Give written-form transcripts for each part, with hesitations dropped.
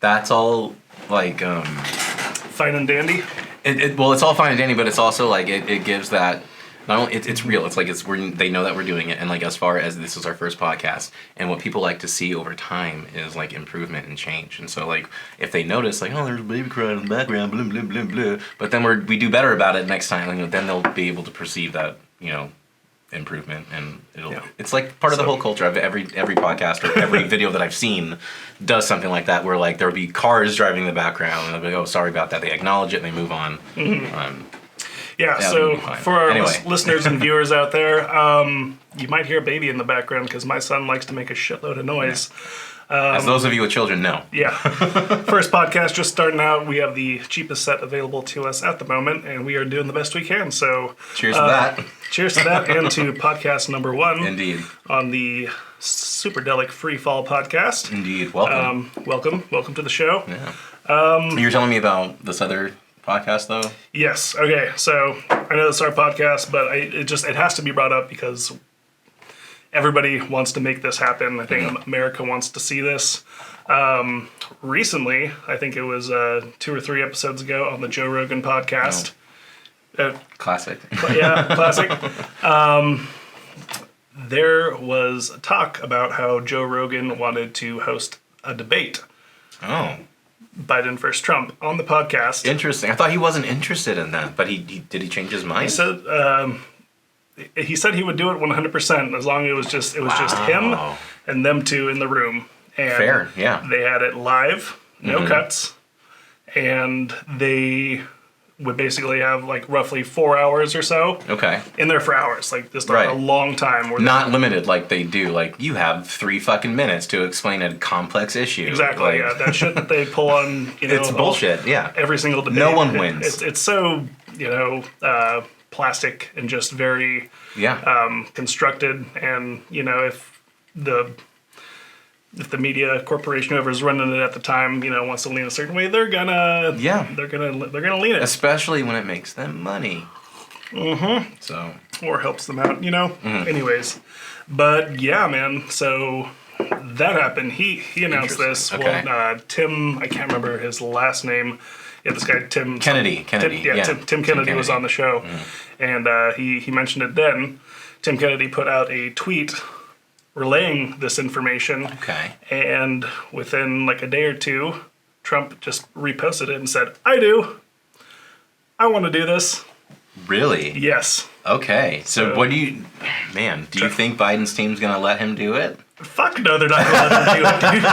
that's all like fine and dandy. Well, it's all fine and dandy, but it's also like it gives that. Not only it's real. It's like they know that we're doing it, and like as far as this is our first podcast, and what people like to see over time is like improvement and change. And so like if they notice like, oh, there's a baby crying in the background, blah blah blah blah, but then we do better about it next time, then they'll be able to perceive that improvement, and it's like part of the whole culture of every podcast or every video that I've seen does something like that, where like there'll be cars driving in the background, and they'll be like, oh, sorry about that. They acknowledge it and they move on. Mm-hmm. So for our listeners and viewers out there, you might hear a baby in the background because my son likes to make a shitload of noise. Yeah. As those of you with children know. Yeah. First podcast just starting out. We have the cheapest set available to us at the moment, and we are doing the best we can. So cheers to that. Cheers to that, and to podcast number 1. Indeed. On the Superdelic Free Fall podcast. Indeed. Welcome. Welcome to the show. Yeah. You were telling me about this other podcast though? Yes. Okay. So I know this is our podcast, but it has to be brought up because everybody wants to make this happen. I think America wants to see this. Recently, I think it was 2 or 3 episodes ago on the Joe Rogan podcast. Classic. Yeah, classic. There was talk about how Joe Rogan wanted to host a debate. Oh. Biden versus Trump on the podcast. Interesting. I thought he wasn't interested in that, but did he change his mind? He said he would do it 100% as long as it was just him and them two in the room. And fair, yeah. They had it live, no cuts, and they would basically have like roughly 4 hours or so. Okay. In there for hours, like just a long time. Not limited like they do. Like you have 3 fucking minutes to explain a complex issue. Exactly. Like, yeah, that shit that they pull on. It's bullshit. Yeah. Every single debate. No one wins. It's so plastic and just very constructed. And if the media corporation, whoever's running it at the time, wants to lean a certain way, they're gonna lean it. Especially when it makes them money. Mm-hmm. So or helps them out, Anyways, but yeah, man. So that happened. He announced this. Okay. Well, Tim, I can't remember his last name. Yeah, this guy Tim Kennedy. Tim Kennedy was on the show, and he mentioned it then. Tim Kennedy put out a tweet relaying this information. Okay. And within like a day or two, Trump just reposted it and said, I want to do this. Really? Yes. Okay. So what do you think Biden's team's going to let him do it? Fuck no, they're not going to let him do it, dude.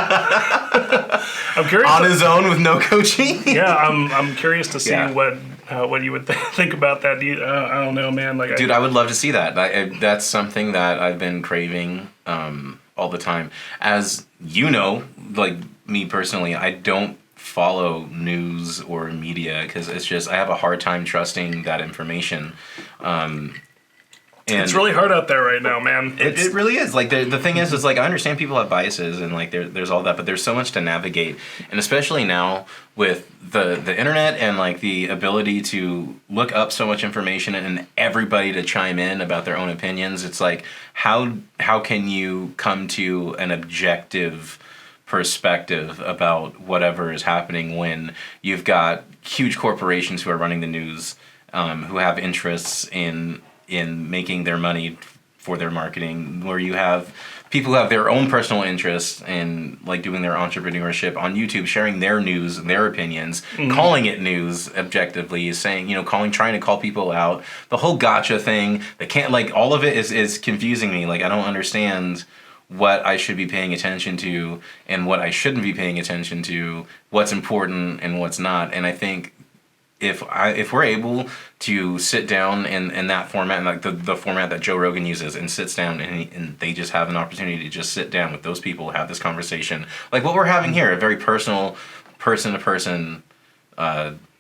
I'm curious. On his own with no coaching? Yeah, I'm curious to see what you would think about that. I don't know, man. Dude, I would love to see that. That's something that I've been craving all the time. As you know, like me personally, I don't follow news or media because it's just I have a hard time trusting that information. And it's really hard out there right now, man. It really is. Like the thing is like I understand people have biases and like there's all that, but there's so much to navigate, and especially now with the internet and like the ability to look up so much information and everybody to chime in about their own opinions. It's like how can you come to an objective perspective about whatever is happening when you've got huge corporations who are running the news, who have interests in making their money for their marketing, where you have people who have their own personal interests in like doing their entrepreneurship on YouTube, sharing their news, their opinions, calling it news objectively, saying, trying to call people out. The whole gotcha thing, they can't all of it is confusing me. Like I don't understand what I should be paying attention to and what I shouldn't be paying attention to, what's important and what's not. And I think if we're able to sit down in that format, and like the format that Joe Rogan uses, and sits down and they just have an opportunity to just sit down with those people, have this conversation, like what we're having here, a very personal, person-to-person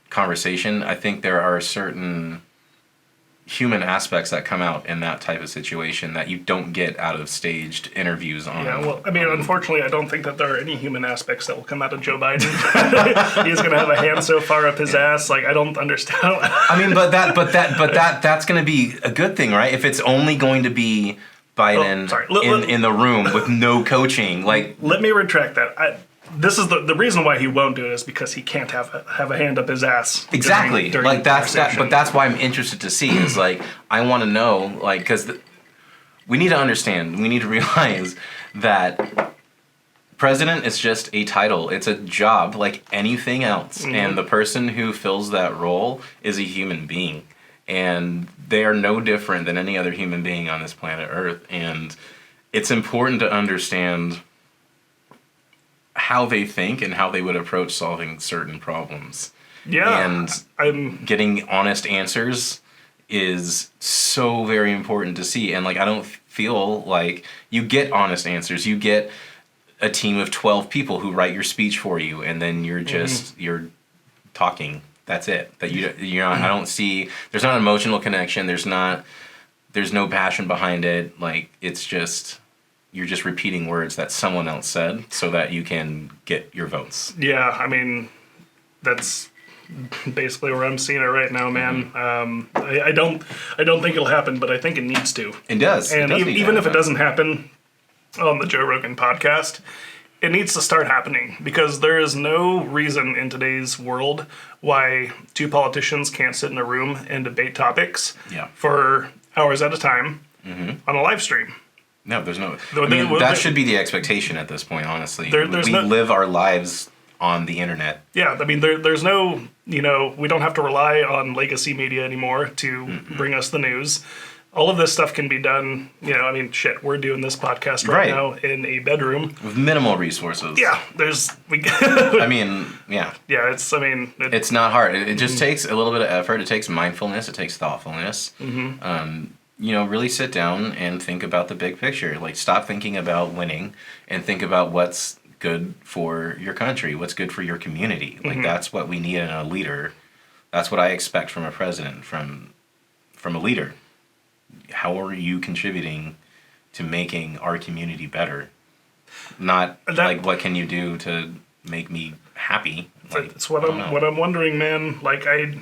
conversation. I think there are certain human aspects that come out in that type of situation that you don't get out of staged interviews on. Yeah, well, I mean, unfortunately, I don't think that there are any human aspects that will come out of Joe Biden. He's going to have a hand so far up his ass. Like, I don't understand. I mean, but that's going to be a good thing, right? If it's only going to be Biden in the room with no coaching, like. Let me retract that. this is the reason why he won't do it is because he can't have a hand up his ass. Exactly. During like that's that. conversation. But that's why I'm interested to see is like I want to know like because we need to understand. We need to realize that president is just a title. It's a job like anything else, and the person who fills that role is a human being, and they are no different than any other human being on this planet Earth. And it's important to understand how they think and how they would approach solving certain problems. Yeah, And getting honest answers is so very important to see. And like I don't feel like you get honest answers. You get a team of 12 people who write your speech for you, and then you're just you're talking. That's it. That you're not. I don't see. There's not an emotional connection. There's no passion behind it. Like it's just. You're just repeating words that someone else said so that you can get your votes. Yeah, I mean, that's basically where I'm seeing it right now, man. I don't think it'll happen, but I think it needs to. It does. And it does even if it doesn't happen on the Joe Rogan podcast, it needs to start happening because there is no reason in today's world why two politicians can't sit in a room and debate topics for hours at a time on a live stream. No, there's no... I mean, that should be the expectation at this point, honestly. We live our lives on the internet. Yeah, I mean, there's no... we don't have to rely on legacy media anymore to bring us the news. All of this stuff can be done, I mean, shit, we're doing this podcast right now in a bedroom. With minimal resources. Yeah, I mean, yeah. Yeah, it's not hard. It just takes a little bit of effort. It takes mindfulness. It takes thoughtfulness. Really sit down and think about the big picture. Like, stop thinking about winning and think about what's good for your country, what's good for your community. Like, that's what we need in a leader. That's what I expect from a president, from a leader. How are you contributing to making our community better? Not like, what can you do to make me happy? Like, that's what I'm wondering, man. Like, I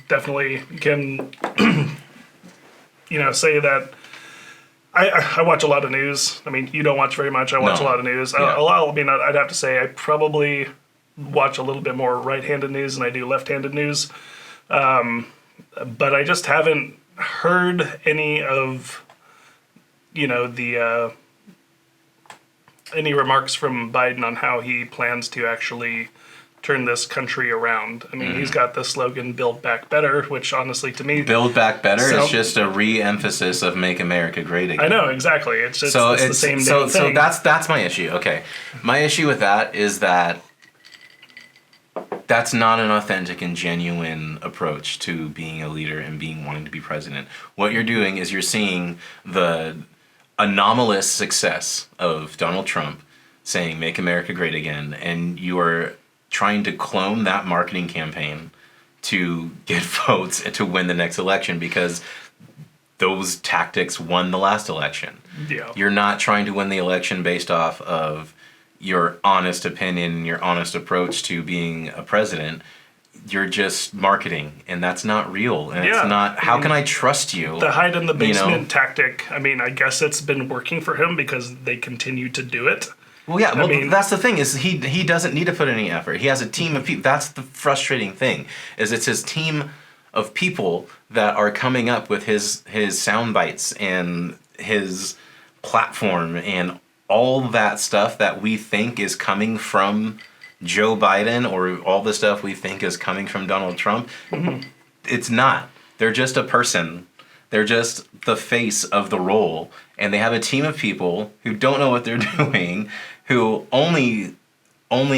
definitely can, say that I watch a lot of news. I mean, you don't watch very much. I watch a lot of news. Yeah. I'd have to say I probably watch a little bit more right-handed news than I do left-handed news. But I just haven't heard any of, any remarks from Biden on how he plans to actually turn this country around. I mean, he's got the slogan "Build Back Better," which honestly, to me, "Build Back Better" is just a re-emphasis of "Make America Great Again." I know, exactly. It's the same damn thing. So that's my issue. Okay, my issue with that is that that's not an authentic and genuine approach to being a leader and wanting to be president. What you're doing is you're seeing the anomalous success of Donald Trump saying "Make America Great Again," and you are trying to clone that marketing campaign to get votes and to win the next election because those tactics won the last election. Yeah. You're not trying to win the election based off of your honest opinion and your honest approach to being a president. You're just marketing, and that's not real. And it's not, how can I trust you? The hide in the basement tactic, I mean, I guess it's been working for him because they continue to do it. Well, yeah, that's the thing, is he doesn't need to put any effort. He has a team of people. That's the frustrating thing, is it's his team of people that are coming up with his sound bites and his platform and all that stuff that we think is coming from Joe Biden, or all the stuff we think is coming from Donald Trump. It's not. They're just a person. They're just the face of the role, and they have a team of people who don't know what they're doing, who only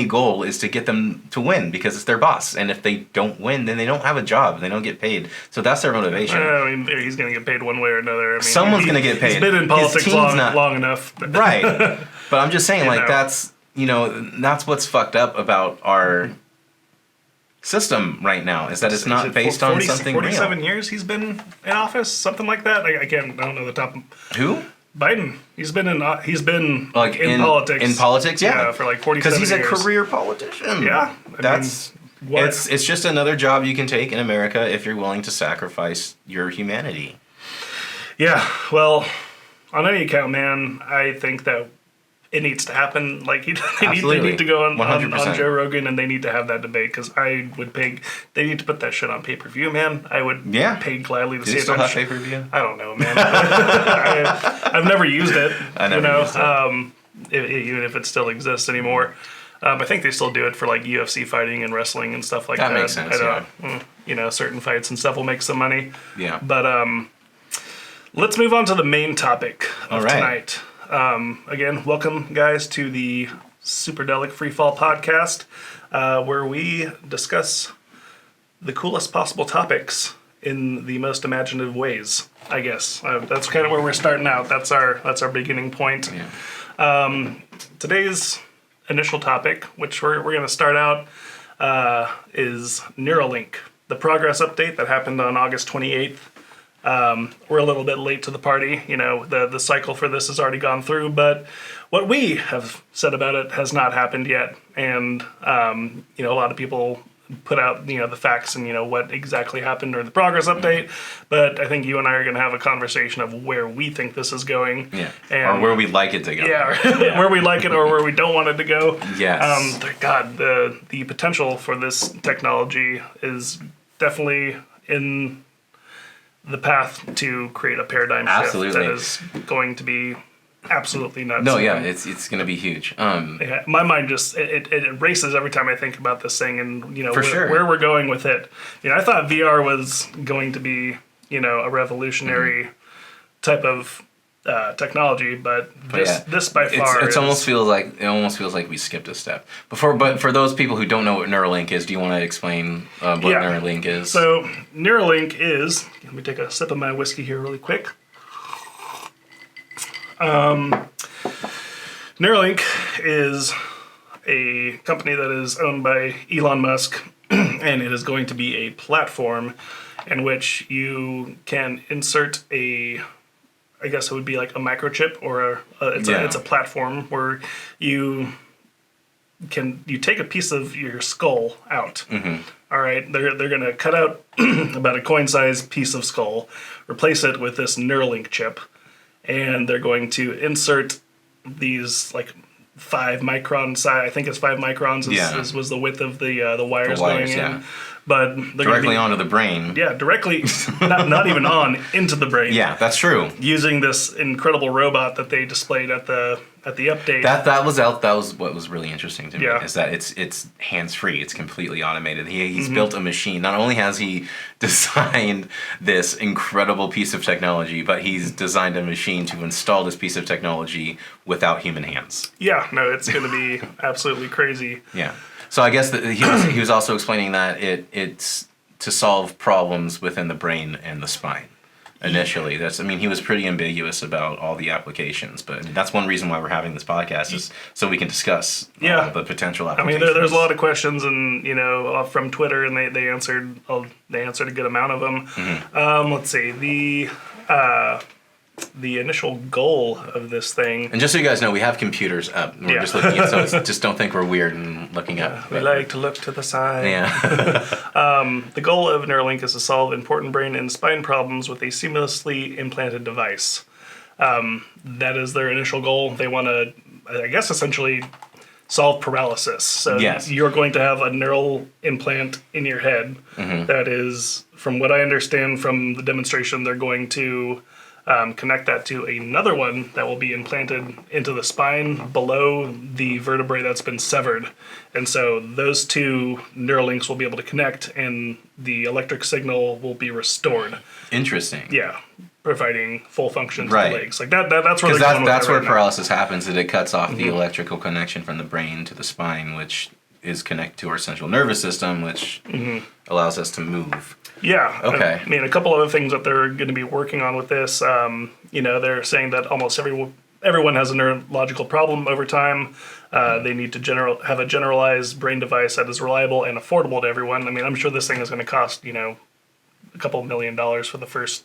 goal is to get them to win because it's their boss. And if they don't win, then they don't have a job. They don't get paid. So that's their motivation. I mean, he's going to get paid one way or another. I mean, someone's going to get paid. He's been in politics long enough. Right. But I'm just saying, that's, that's what's fucked up about our system right now, is that it's not based on something 47 real. years he's been in office, something like that. I don't know the top. Who? Biden. He's been in politics. In politics, yeah, for like 47 years. Because he's a career politician. Yeah, it's just another job you can take in America if you're willing to sacrifice your humanity. Yeah, well, on any account, man, I think that it needs to happen. Like, they Absolutely. need to go on 100%. Joe Rogan, and they need to have that debate, because I would pay. They need to put that shit on pay-per-view, man. I would pay gladly to Do see they it. still have pay-per-view? I don't know, man. I've never used it. I never used it. Even if it still exists anymore. I think they still do it for like UFC fighting and wrestling and stuff like that. That makes sense, Certain fights and stuff will make some money. Yeah. But let's move on to the main topic of tonight. Again, welcome, guys, to the Superdelic Freefall podcast, where we discuss the coolest possible topics in the most imaginative ways, I guess. That's kind of where we're starting out. That's our beginning point. Yeah. Today's initial topic, which we're going to start out, is Neuralink, the progress update that happened on August 28th. We're a little bit late to the party. The cycle for this has already gone through, but what we have said about it has not happened yet. And, a lot of people put out, the facts and, what exactly happened during the progress update. But I think you and I are going to have a conversation of where we think this is going. Yeah. And, or where we'd like it to go. Yeah, where we like it or where we don't want it to go. Yes. God, the potential for this technology is definitely in the path to create a paradigm shift that is going to be absolutely nuts. No, yeah, it's going to be huge. My mind just it races every time I think about this thing, and sure. where we're going with it. I thought VR was going to be a revolutionary type of technology, but this by far it almost feels like we skipped a step. But for those people who don't know what Neuralink is, do you want to explain what Neuralink is? So Neuralink is. Let me take a sip of my whiskey here really quick. Neuralink is a company that is owned by Elon Musk, and it is going to be a platform in which you can insert I guess it would be like a microchip, or it's a platform where you take a piece of your skull out. Mm-hmm. All right, they're going to cut out about a coin-sized piece of skull, replace it with this Neuralink chip, and they're going to insert these like 5 micron size. I think it's 5 microns was the width of the wires going in. Yeah. But they're directly onto the brain. Yeah, directly, not even on, into the brain. Yeah, that's true. Using this incredible robot that they displayed at the update. That was what was really interesting to me. Yeah. Is that it's hands free. It's completely automated. He's built a machine. Not only has he designed this incredible piece of technology, but he's designed a machine to install this piece of technology without human hands. Yeah, no, it's going to be absolutely crazy. Yeah. So I guess that he was also explaining that it's to solve problems within the brain and the spine. Initially, he was pretty ambiguous about all the applications, but that's one reason why we're having this podcast, is so we can discuss the potential applications. There's a lot of questions, and from Twitter, and they answered a good amount of them. Mm-hmm. Let's see the initial goal of this thing. And just so you guys know, we have computers up. We're just looking at, so just don't think we're weird and looking up. We like to look to the side. Yeah. The goal of Neuralink is to solve important brain and spine problems with a seamlessly implanted device. That is their initial goal. They want to, I guess, essentially solve paralysis. So you're going to have a neural implant in your head that is, from what I understand from the demonstration, they're going to connect that to another one that will be implanted into the spine below the vertebrae that's been severed. And so those two Neuralinks will be able to connect, and the electric signal will be restored. Interesting. Yeah, providing full function to the legs. Like that's where they're going with that's where right paralysis happens, that it cuts off the electrical connection from the brain to the spine, which is connected to our central nervous system, which allows us to move. Yeah. Okay. A couple other things that they're going to be working on with this. They're saying that almost everyone has a neurological problem over time. They need to have a generalized brain device that is reliable and affordable to everyone. I'm sure this thing is going to cost a couple $1 million for the first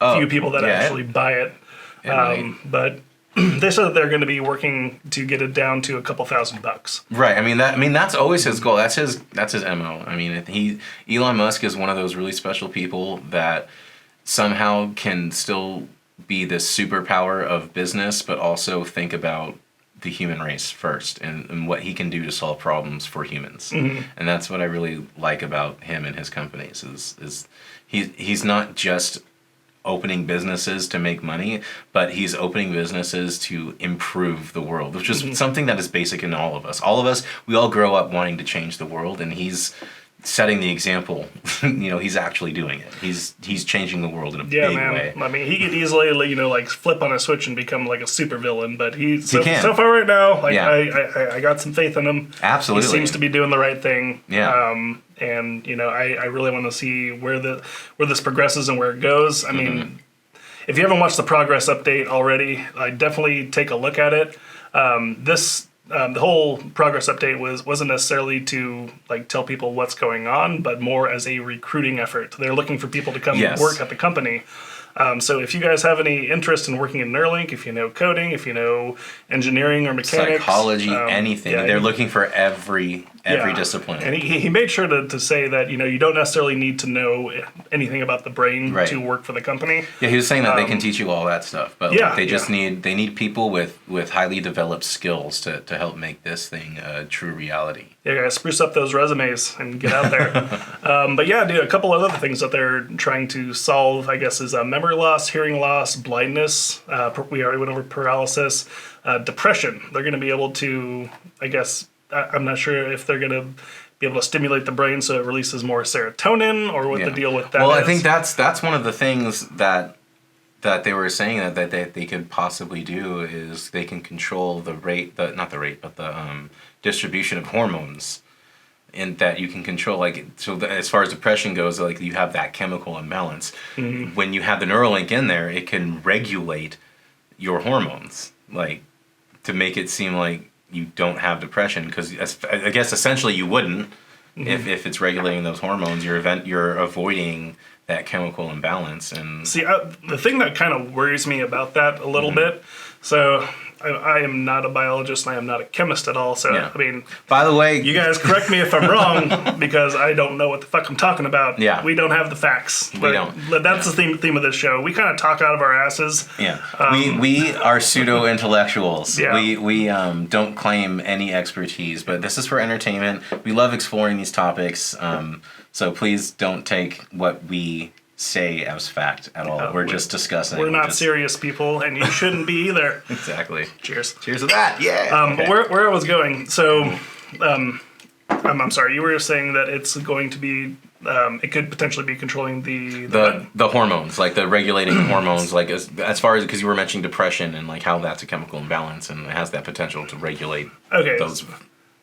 few people that actually buy it. But they said that they're going to be working to get it down to a couple $1,000. Right. That's always his goal. That's his MO. Elon Musk is one of those really special people that somehow can still be this superpower of business, but also think about the human race first and what he can do to solve problems for humans. And that's what I really like about him and his companies is he's not just opening businesses to make money, but he's opening businesses to improve the world, which is something that is basic in all of us. All of us, we all grow up wanting to change the world, and he's setting the example. He's actually doing it. He's changing the world in a big way. I mean, he could easily, like flip on a switch and become like a super villain, but he can. So far right now, I got some faith in him. Absolutely. He seems to be doing the right thing. Yeah. And I really want to see where this progresses and where it goes. I mean, if you haven't watched the progress update already, definitely take a look at it. The whole progress update wasn't necessarily to tell people what's going on, but more as a recruiting effort. They're looking for people to come work at the company. So if you guys have any interest in working in Neuralink, if you know coding, if you know engineering or mechanics, psychology, anything, they're looking for every discipline. And he made sure to say that you don't necessarily need to know anything about the brain to work for the company. Yeah, he was saying that they can teach you all that stuff, but they just need people with highly developed skills to help make this thing a true reality. Yeah, guys, spruce up those resumes and get out there. But yeah, dude, a couple other things that they're trying to solve, I guess, is memory loss, hearing loss, blindness. We already went over paralysis, depression. They're going to be able to, I guess, I'm not sure if they're going to be able to stimulate the brain so it releases more serotonin or what the deal with that is. Well, I think that's one of the things that they were saying that they could possibly do is they can control the distribution of hormones, and that you can control as far as depression goes, you have that chemical imbalance. When you have the Neuralink in there, it can regulate your hormones, to make it seem like you don't have depression, because I guess essentially you wouldn't if it's regulating those hormones. You're avoiding that chemical imbalance. And see, the thing that kind of worries me about that a little bit. So I am not a biologist and I am not a chemist at all. So I mean, by the way, you guys correct me if I'm wrong because I don't know what the fuck I'm talking about. Yeah, we don't have the facts. We don't. That's the theme of this show. We kind of talk out of our asses. Yeah, we are pseudo intellectuals. Yeah. We don't claim any expertise, but this is for entertainment. We love exploring these topics. So please don't take what we say as fact at all. We're just discussing. We're not serious people, and you shouldn't be either. Exactly. Cheers. Cheers to that. Yeah. Okay. Where I was going. So, I'm sorry. You were saying that it's going to be. It could potentially be controlling the hormones, the regulating hormones, as far as, because you were mentioning depression and how that's a chemical imbalance and it has that potential to regulate those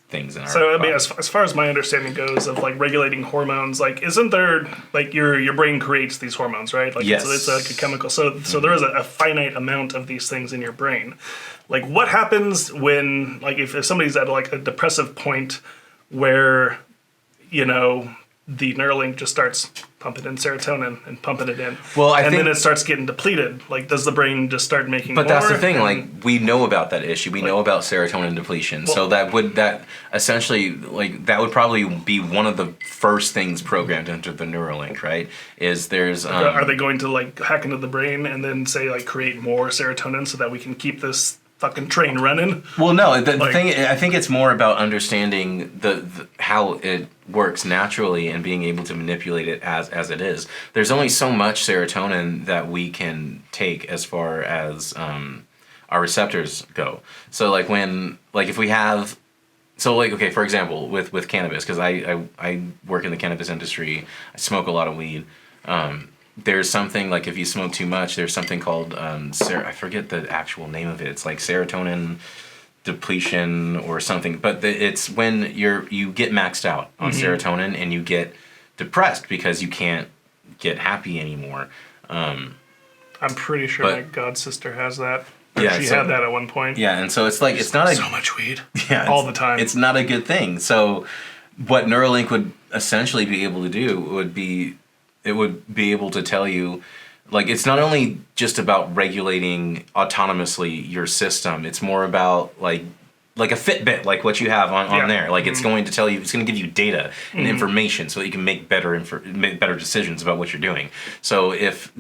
things in our I mean, as far as my understanding goes of regulating hormones, isn't there your brain creates these hormones, right? Yes. It's like a chemical. So there is a finite amount of these things in your brain. What happens when if somebody's at a depressive point where the Neuralink just starts pumping in serotonin and pumping it in. Well, then it starts getting depleted. Does the brain just start making more? But that's the thing. We know about that issue. We know about serotonin depletion. Well, so that essentially that would probably be one of the first things programmed into the Neuralink, right? Is there's are they going to hack into the brain and then say create more serotonin so that we can keep this fucking train running? Well, no. The thing, I think it's more about understanding the how it works naturally and being able to manipulate it as it is. There's only so much serotonin that we can take as far as our receptors go. So if we have, okay, for example, with cannabis, because I work in the cannabis industry, I smoke a lot of weed. There's something if you smoke too much, there's something called I forget the actual name of it. It's serotonin depletion or something, but it's when you get maxed out on serotonin and you get depressed because you can't get happy anymore. I'm pretty sure my god sister has that. Yeah, she had that at one point. Yeah, and so it's it's not so much weed. Yeah, all the time. It's not a good thing. So what Neuralink would essentially be able to do would be able to tell you, it's not only just about regulating autonomously your system. It's more about like a Fitbit, like what you have on there. Like it's Mm-hmm. going to tell you, it's going to give you data and information so that you can make better decisions about what you're doing. So if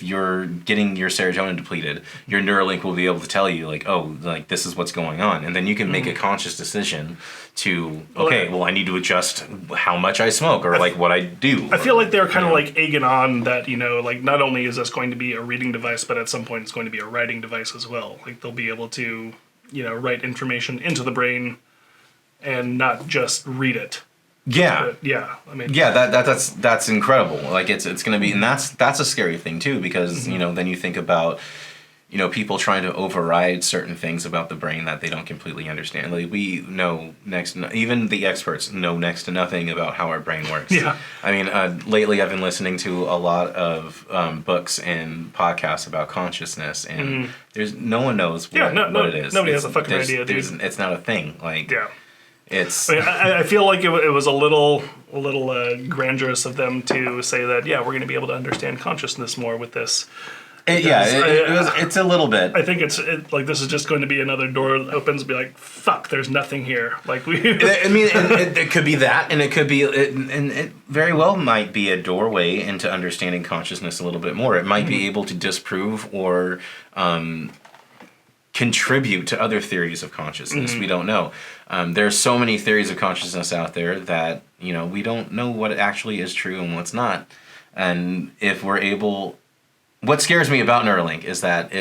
you're getting your serotonin depleted, your Neuralink will be able to tell you like, oh, like this is what's going on, and then you can make a conscious decision to I need to adjust how much I smoke or like what I do. I feel like they're kind of like egging on that, like not only is this going to be a reading device, but at some point it's going to be a writing device as well. Like they'll be able to, write information into the brain and not just read it. Yeah. But, yeah. I mean, that's incredible. Like it's going to be, and that's a scary thing too, because, then you think about, people trying to override certain things about the brain that they don't completely understand. Like we know even the experts know next to nothing about how our brain works. Yeah. I mean, lately I've been listening to a lot of books and podcasts about consciousness, and there's no one knows what it is. Nobody has a fucking idea, dude. It's not a thing. Like, yeah. It's. I mean, I feel like it was a little grandiose of them to say that, we're going to be able to understand consciousness more with this. It's a little bit. I think it's like this is just going to be another door that opens and be like, fuck, there's nothing here. Like we. I mean, it could be that, and it could be, and it very well might be a doorway into understanding consciousness a little bit more. It might be able to disprove or contribute to other theories of consciousness. We don't know. There's so many theories of consciousness out there that we don't know what actually is true and what's not. And if we're able. What scares me about Neuralink is that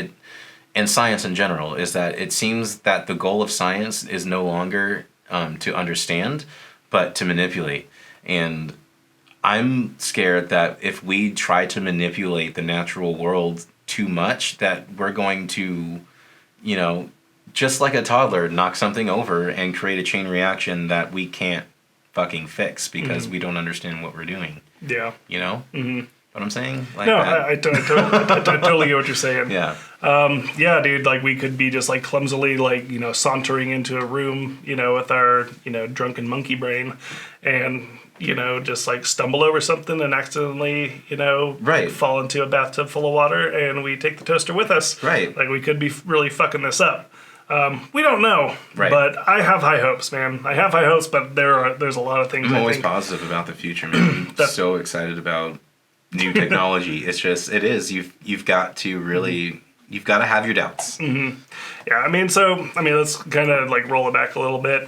and science in general, is that it seems that the goal of science is no longer to understand, but to manipulate. And I'm scared that if we try to manipulate the natural world too much, that we're going to, just like a toddler, knock something over and create a chain reaction that we can't fucking fix because we don't understand what we're doing. Yeah. Mm-hmm. What I'm saying? Like no, I totally get what you're saying. Yeah. Yeah, dude, like we could be just like clumsily like, sauntering into a room, with our, drunken monkey brain and, just like stumble over something and accidentally, right. fall into a bathtub full of water and we take the toaster with us. Right. Like we could be really fucking this up. We don't know, right. But I have high hopes, man. I have high hopes, but there's a lot of things. I'm always positive about the future, man. I'm so excited about new technology. It's just, you've got to really, you've got to have your doubts. Mm-hmm. Yeah, I mean, let's kind of like roll it back a little bit.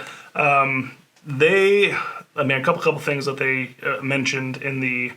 A couple things that they mentioned in the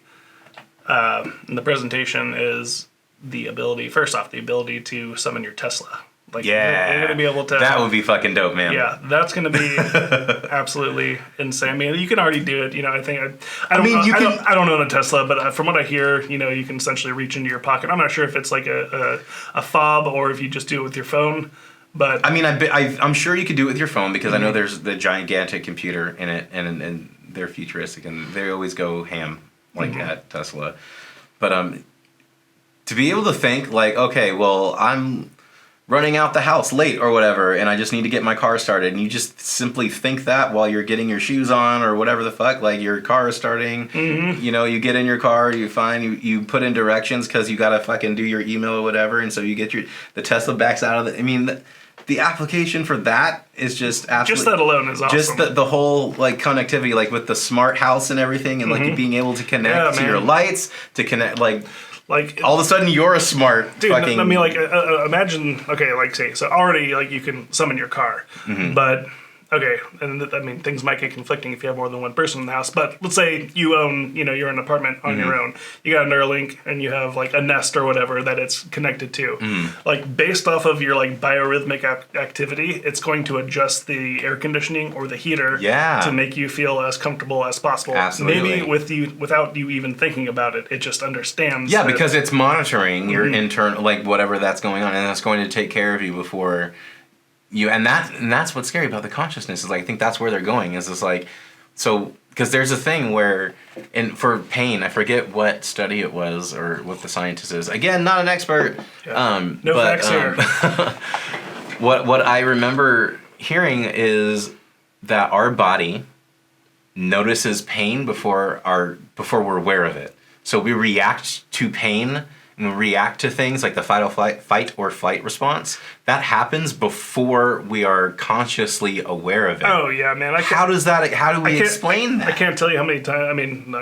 presentation is the ability to summon your Tesla. Like, yeah, you're gonna be able to. That would be fucking dope, man. Yeah, that's gonna be absolutely insane. I mean, you can already do it. I don't own a Tesla, but from what I hear, you can essentially reach into your pocket. I'm not sure if it's like a fob or if you just do it with your phone. But I mean, I'm sure you could do it with your phone because I know there's the gigantic computer in it, and they're futuristic and they always go ham like at Tesla. But to be able to think like, okay, well, I'm running out the house late or whatever, and I just need to get my car started, and you just simply think that while you're getting your shoes on or whatever the fuck, like your car is starting, you get in your car, you put in directions because you gotta fucking do your email or whatever, and so you get the Tesla backs out of the application for that is just absolutely... Just that alone is awesome. Just the whole like connectivity, like with the smart house and everything, and like you being able to connect to your lights, to connect like all of a sudden you're a smart dude, fucking... I mean, like, imagine, okay, like, say, so already, like, you can summon your car, but, okay, and I mean, things might get conflicting if you have more than one person in the house, but let's say you own, you're in an apartment on your own, you got a Neuralink, and you have, like, a Nest or whatever that it's connected to. Like, based off of your, like, biorhythmic activity, it's going to adjust the air conditioning or the heater to make you feel as comfortable as possible. Absolutely. Maybe without you even thinking about it. It just understands. Yeah, because it's monitoring your internal, like, whatever that's going on, and that's going to take care of you before... and that's what's scary about the consciousness is like I think that's where they're going is it's like so because there's a thing where for pain I forget what study it was or what the scientist is again not an expert facts here. what I remember hearing is that our body notices pain before we're aware of it, so we react to pain react to things like the fight or flight response, that happens before we are consciously aware of it. Oh yeah, man. How do we explain that? I can't tell you how many times. I mean,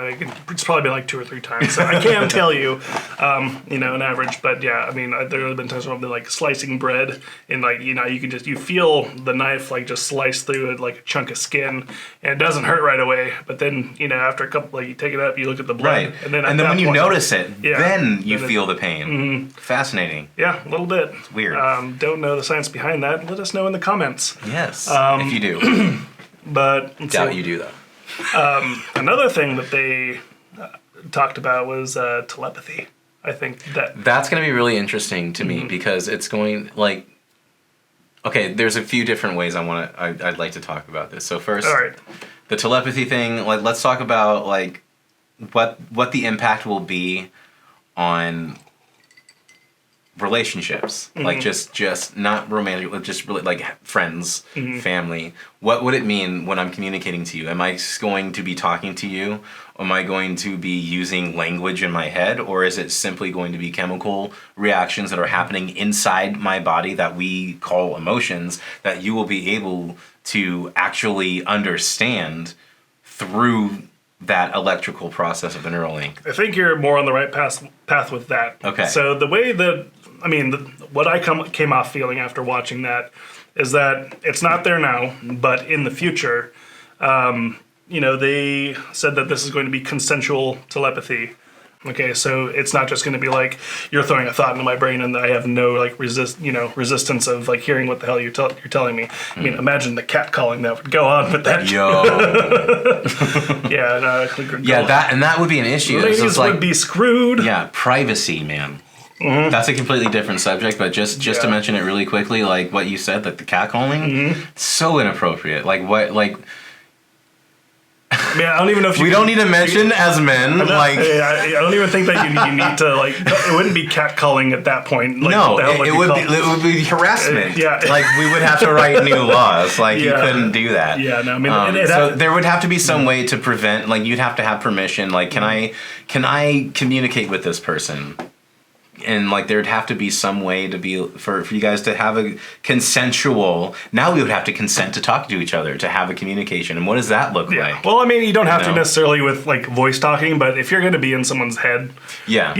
it's probably been like 2 or 3 times. So I can't tell you, an average. But yeah, I mean, there have been times where I've been like slicing bread, and like you feel the knife like just slice through it like a chunk of skin, and it doesn't hurt right away. But then after a couple, like you take it up, you look at the blood, right, and then when you notice it, then you feel the pain. Mm-hmm. Fascinating. Yeah, a little bit. It's weird. Don't know the science behind that. Let us know in the comments. Yes, if you do. But doubt you do though. Another thing that they talked about was telepathy. I think that's going to be really interesting to me because it's going like. Okay, there's a few different ways I'd like to talk about this. So first, all right, the telepathy thing. Like, let's talk about like what the impact will be on relationships, like just not romantic, just really like friends, family. What would it mean when I'm communicating to you? Am I going to be talking to you? Am I going to be using language in my head, or is it simply going to be chemical reactions that are happening inside my body that we call emotions that you will be able to actually understand through that electrical process of the Neuralink? I think you're more on the right path with that. Okay. So the way that, what I came off feeling after watching that is that it's not there now, but in the future, they said that this is going to be consensual telepathy. Okay, so it's not just going to be like you're throwing a thought into my brain and I have no like resistance of like hearing what the hell you're telling me. I mean, imagine the cat calling that would go on with that. Yo. Yeah, that would be an issue. Ladies like, would be screwed. Yeah, privacy, man. That's a completely different subject, but just to mention it really quickly, like what you said, like the cat calling, so inappropriate. Like what, like. Man, I don't even know if we don't need to mention as men. I don't even think that you need to like. It wouldn't be catcalling at that point. Like, no, it would be harassment. Yeah, like we would have to write new laws. Like you couldn't do that. Yeah, no. I mean, so there would have to be some way to prevent. Like you'd have to have permission. Like can I communicate with this person? And like there'd have to be some way to be for you guys to have a consensual. Now we would have to consent to talk to each other to have a communication. And what does that look like? Well, I mean, you don't have to necessarily with like voice talking, but if you're going to be in someone's head, there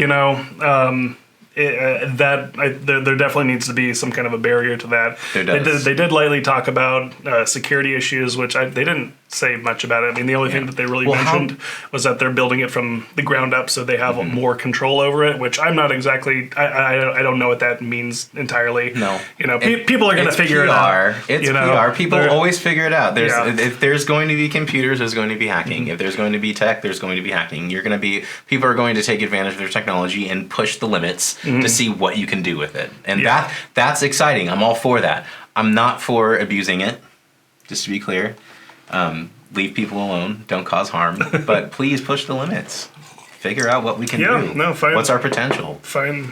definitely needs to be some kind of a barrier to that. There does. They did lightly talk about security issues, which they didn't say much about it. I mean, the only thing that they really mentioned was that they're building it from the ground up, so they have more control over it. Which I'm not exactly. I don't know what that means entirely. No, people are going to figure it out. It's PR. People always figure it out. If there's going to be computers, there's going to be hacking. If there's going to be tech, there's going to be hacking. People are going to take advantage of their technology and push the limits to see what you can do with it, and that's exciting. I'm all for that. I'm not for abusing it. Just to be clear. Leave people alone. Don't cause harm. But please push the limits. Figure out what we can do. No, fine. What's our potential? Find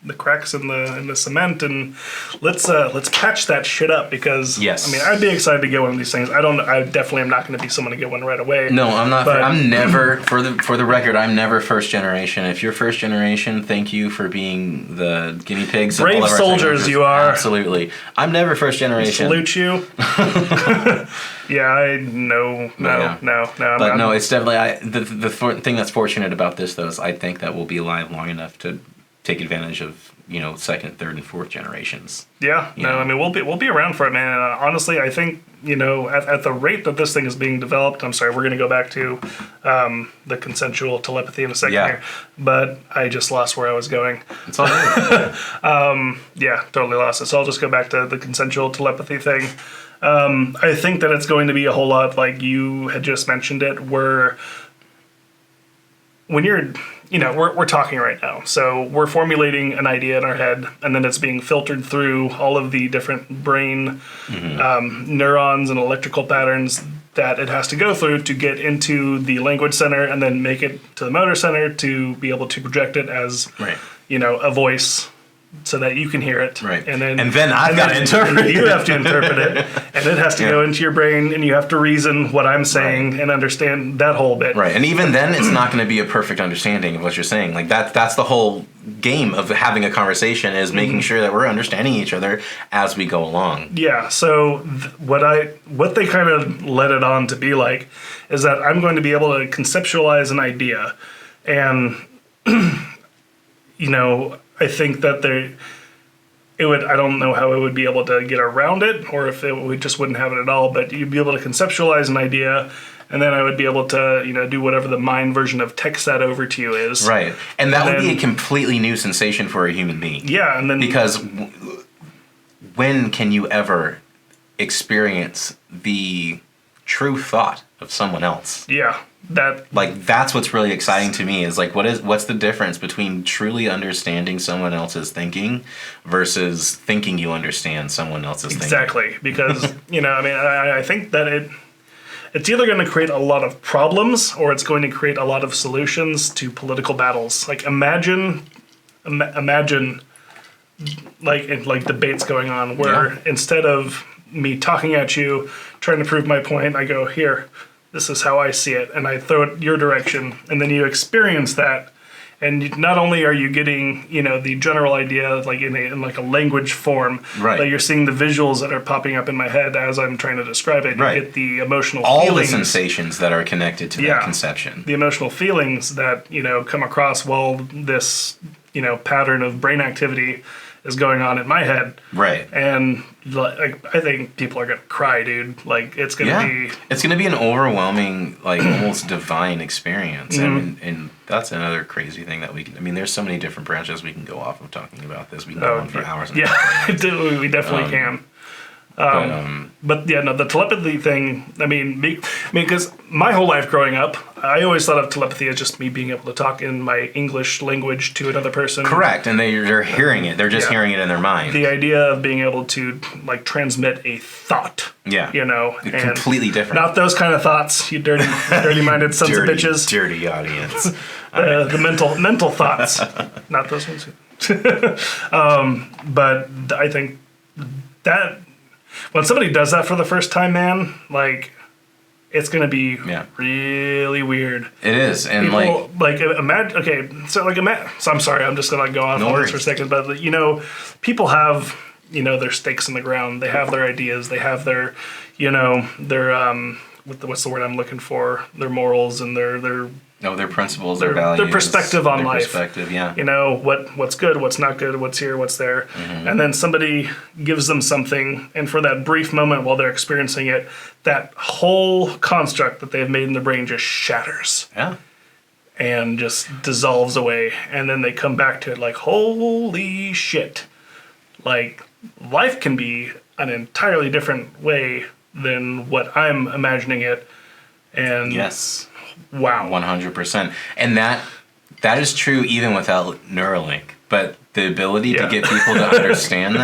the cracks in the cement, and let's patch that shit up because yes. I mean, I'd be excited to get one of these things. I definitely am not going to be someone to get one right away. No, I'm not. I'm never for the record. I'm never first generation. If you're first generation, thank you for being the guinea pigs. Brave of all of our soldiers, you are. Absolutely. I'm never first generation. Salute you. Yeah, no. But no, it's definitely the thing that's fortunate about this though is I think that we'll be alive long enough to take advantage of second, third, and fourth generations. Yeah, I mean we'll be around for it, man. And honestly, I think at the rate that this thing is being developed. I'm sorry, we're going to go back to the consensual telepathy in a second here, but I just lost where I was going. It's all good. Yeah, totally lost it. So I'll just go back to the consensual telepathy thing. I think that it's going to be a whole lot like you had just mentioned it, where when you're we're talking right now. So we're formulating an idea in our head, and then it's being filtered through all of the different brain neurons and electrical patterns that it has to go through to get into the language center and then make it to the motor center to be able to project it as, a voice so that you can hear it. Right. And then I've got to interpret it. You have to interpret it. And it has to go into your brain, and you have to reason what I'm saying and understand that whole bit. Right. And even then, it's not going to be a perfect understanding of what you're saying. Like that's the whole game of having a conversation, is making sure that we're understanding each other as we go along. Yeah. So what they kind of let it on to be like is that I'm going to be able to conceptualize an idea, and I think that I don't know how it would be able to get around it, or if we just wouldn't have it at all, but you'd be able to conceptualize an idea, and then I would be able to, do whatever the mind version of text that over to you is. Right. And that would be a completely new sensation for a human being. Yeah. And then because when can you ever experience the true thought of someone else? Yeah. That's what's really exciting to me, is like, what's the difference between truly understanding someone else's thinking versus thinking you understand someone else's thinking? Exactly. Because, I think that it's either going to create a lot of problems, or it's going to create a lot of solutions to political battles. Like imagine like debates going on where instead of me talking at you, trying to prove my point, I go, here, this is how I see it, and I throw it your direction, and then you experience that, and not only are you getting, the general idea, like in like a language form, right, but you're seeing the visuals that are popping up in my head as I'm trying to describe it. Right. You get the emotional all feelings, the sensations that are connected to that conception. The emotional feelings that, come across while this, pattern of brain activity is going on in my head. Right. And I think people are going to cry, dude. Like, it's going to be... It's going to be an overwhelming, almost divine experience. And that's another crazy thing that we can... there's so many different branches we can go off of talking about this. We can go on for hours and hours. Yeah, we definitely can. But the telepathy thing, because my whole life growing up, I always thought of telepathy as just me being able to talk in my English language to another person. Correct, and they're hearing it. They're just hearing it in their mind. The idea of being able to transmit a thought. Yeah. And completely different. Not those kind of thoughts, you dirty-minded sons of bitches. Dirty audience. The mental thoughts, not those ones. But I think that when somebody does that for the first time, man, it's going to be really weird. It is. And imagine, okay, so I'm sorry, I'm just going to go off on this for a second, but people have, their stakes in the ground. They have their ideas. They have their, what's the word I'm looking for? Their morals and their principles, their values, their perspective on life. Perspective, yeah. What's good, what's not good, what's here, what's there. Mm-hmm. And then somebody gives them something, and for that brief moment while they're experiencing it, that whole construct that they've made in their brain just shatters. Yeah. And just dissolves away. And then they come back to it like, holy shit. Life can be an entirely different way than what I'm imagining it. And yes. Wow. 100%. And that is true even without Neuralink. But the ability to get people to understand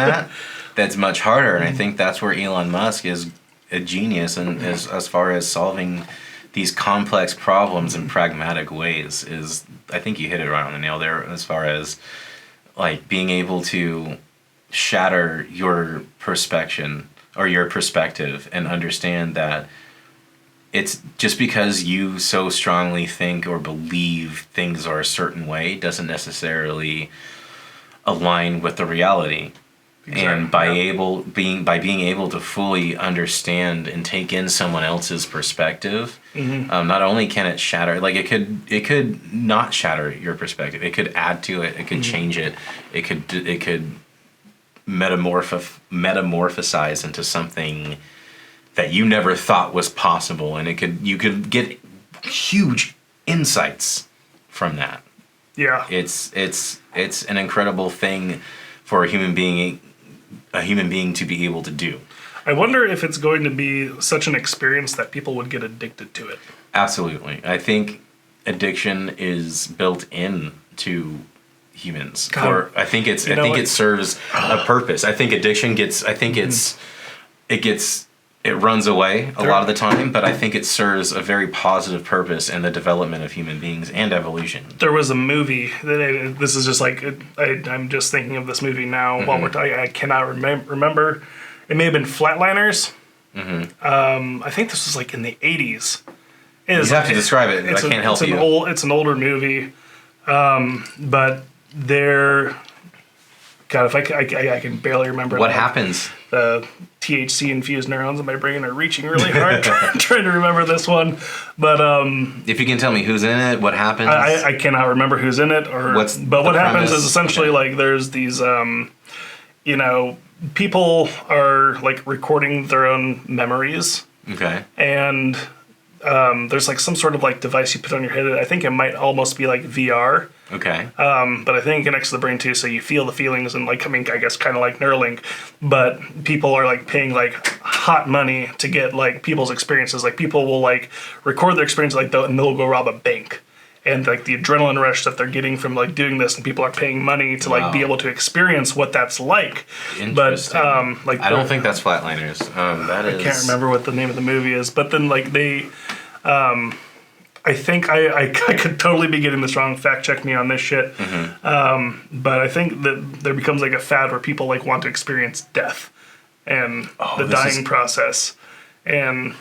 that's much harder. And I think that's where Elon Musk is a genius, and as far as solving these complex problems in pragmatic ways, is, I think you hit it right on the nail there, as far as being able to shatter your perspective and understand that it's just because you so strongly think or believe things are a certain way doesn't necessarily align with the reality. Exactly. And by being able to fully understand and take in someone else's perspective, not only can it shatter, it could not shatter your perspective. It could add to it. It could change it. It could metamorphosize into something that you never thought was possible, and you could get huge insights from that. Yeah, it's an incredible thing for a human being to be able to do. I wonder if it's going to be such an experience that people would get addicted to it. Absolutely, I think addiction is built in to humans. Or I think it serves a purpose. I think addiction gets. I think it gets it runs away a lot of the time, but I think it serves a very positive purpose in the development of human beings and evolution. There was a movie that this is just like I'm just thinking of this movie now while we're talking. I cannot remember. It may have been Flatliners. I think this was like in the 80s. You have to describe it. I can't help you. It's an older movie, but they're. God, if I can barely remember. What happens? The THC infused neurons in my brain are reaching really hard trying to remember this one. But if you can tell me who's in it, what happens? I cannot remember who's in it but what happens is essentially like there's these people are like recording their own memories. Okay. And there's like some sort of like device you put on your head. I think it might almost be like VR. Okay. But I think it connects to the brain too, so you feel the feelings and like, I mean, I guess kind of like Neuralink, but people are like paying like hot money to get like people's experiences. Like people will like record their experience and they'll go rob a bank. And like the adrenaline rush that they're getting from like doing this, and people are paying money to like be able to experience what that's like. But like I don't think that's Flatliners. I can't remember what the name of the movie is. But then like they, I think I could totally be getting this wrong. Fact check me on this shit. But I think that there becomes like a fad where people like want to experience death and the dying process. And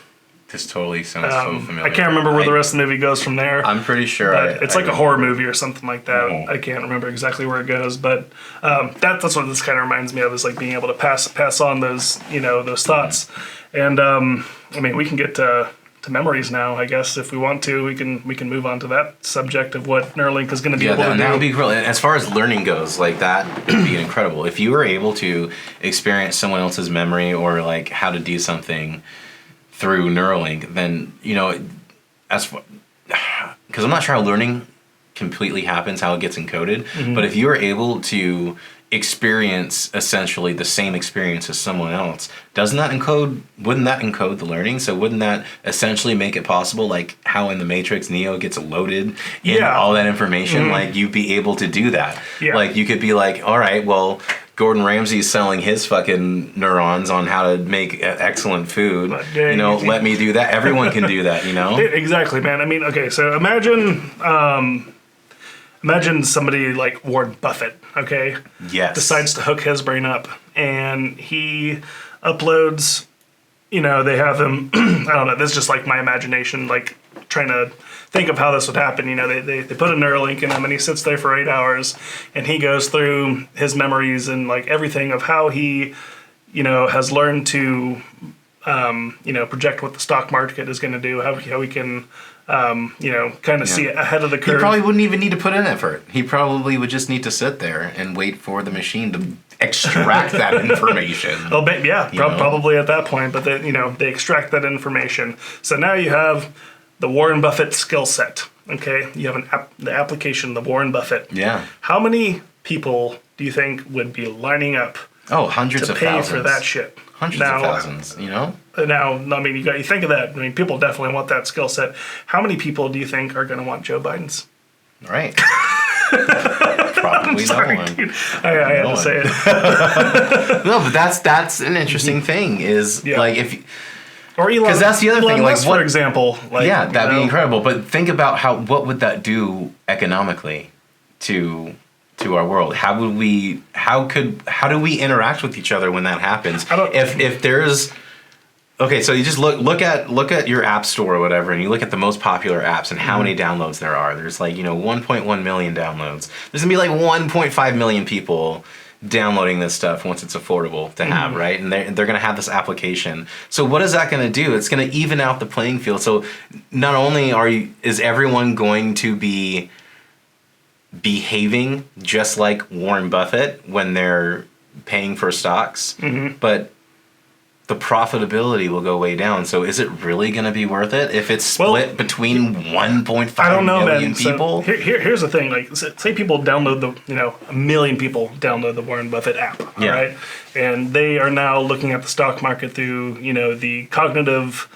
this totally sounds so familiar. I can't remember where the rest of the movie goes from there. I'm pretty sure. It's like a horror movie or something like that. I can't remember exactly where it goes, but that's what this kind of reminds me of, is like being able to pass on those those thoughts. And I mean, we can get to memories now, I guess. If we want to, we can move on to that subject of what Neuralink is going to be able to do. That would be cool. And as far as learning goes, like that would be incredible. If you were able to experience someone else's memory or like how to do something through Neuralink, then because I'm not sure how learning completely happens, how it gets encoded, but if you were able to experience essentially the same experience as someone else, wouldn't that encode the learning? So wouldn't that essentially make it possible, like how in the Matrix Neo gets loaded in all that information, like you'd be able to do that. Like you could be like, all right, well, Gordon Ramsay's selling his fucking neurons on how to make excellent food. Let me do that. Everyone can do that, Exactly, man. I mean, okay, so imagine somebody like Warren Buffett, okay? Yes. Decides to hook his brain up, and he uploads, they have him, I don't know, this is just like my imagination, like trying to think of how this would happen. They put a Neuralink in him, and he sits there for 8 hours, and he goes through his memories and like everything of how he, has learned to, project what the stock market is going to do, how he can, kind of see ahead of the curve. He probably wouldn't even need to put in effort. He probably would just need to sit there and wait for the machine to extract that information. Probably at that point. But they extract that information. So now you have the Warren Buffett skill set. Okay, you have the application, the Warren Buffett. Yeah. How many people do you think would be lining up? Hundreds of thousands to pay for that shit. Hundreds of thousands. Now, I mean, you think of that. I mean, people definitely want that skill set. How many people do you think are going to want Joe Biden's? Right. Probably no one. Dude. I had to say it. No, but that's an interesting thing. Is like if. Or Elon, because that's the other thing. Musk, for example. That'd be incredible. But think about what would that do economically to our world? How do we interact with each other when that happens? If there's so you just look at your app store or whatever, and you look at the most popular apps and how many downloads there are. There's 1.1 million downloads. There's gonna be 1.5 million people downloading this stuff once it's affordable to have, right? And they're going to have this application. So what is that going to do? It's going to even out the playing field. So not only is everyone going to be behaving just like Warren Buffett when they're paying for stocks, but the profitability will go way down. So is it really going to be worth it if it's split between 1.5 million people? So here's the thing. Like, say people download a million people download the Warren Buffett app, all right? And they are now looking at the stock market through, the cognitive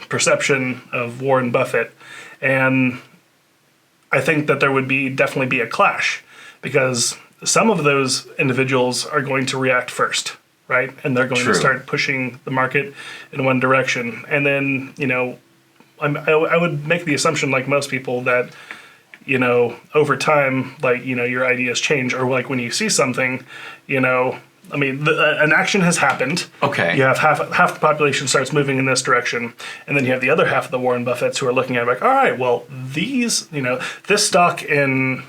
perception of Warren Buffett. And I think that there would definitely be a clash, because some of those individuals are going to react first. right? And they're going True. to start pushing the market in one direction. And then, I would make the assumption, like most people, that, over time, like, your ideas change, or like when you see something, an action has happened. Okay. You have half the population starts moving in this direction, and then you have the other half of the Warren Buffetts who are looking at it like, all right, well, this stock in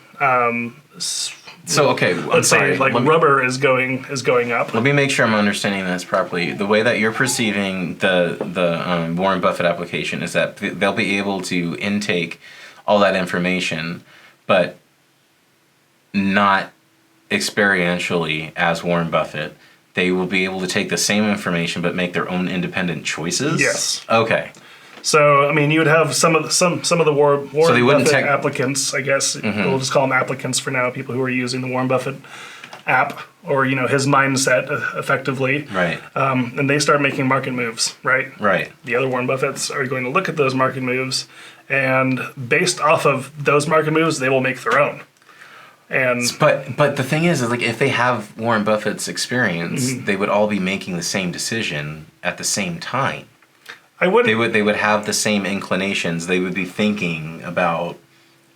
So okay, let's say like rubber is going up. Let me make sure I'm understanding this properly. The way that you're perceiving the Warren Buffett application is that they'll be able to intake all that information, but not experientially as Warren Buffett. They will be able to take the same information but make their own independent choices. Yes. Okay. So you would have some of the Warren Buffett tech- applicants, I guess. Mm-hmm. We'll just call them applicants for now. People who are using the Warren Buffett app, or his mindset, effectively. Right. And they start making market moves. Right. Right. The other Warren Buffetts are going to look at those market moves, and based off of those market moves, they will make their own. And but the thing is like if they have Warren Buffett's experience, Mm-hmm. they would all be making the same decision at the same time. I would. They would have the same inclinations. They would be thinking about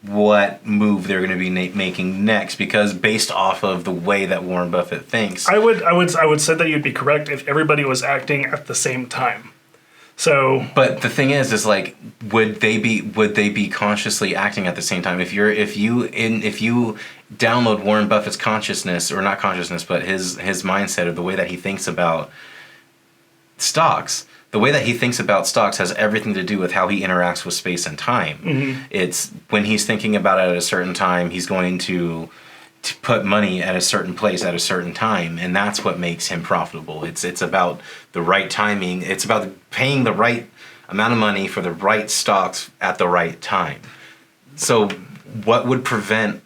what move they're going to be making next, because based off of the way that Warren Buffett thinks. I would say that you'd be correct if everybody was acting at the same time. So, but the thing is like, would they be consciously acting at the same time? If you download Warren Buffett's consciousness, or not consciousness, but his mindset, or the way that he thinks about stocks. The way that he thinks about stocks has everything to do with how he interacts with space and time. Mm-hmm. It's when he's thinking about it at a certain time, he's going to put money at a certain place at a certain time, and that's what makes him profitable. It's about the right timing. It's about paying the right amount of money for the right stocks at the right time. So what would prevent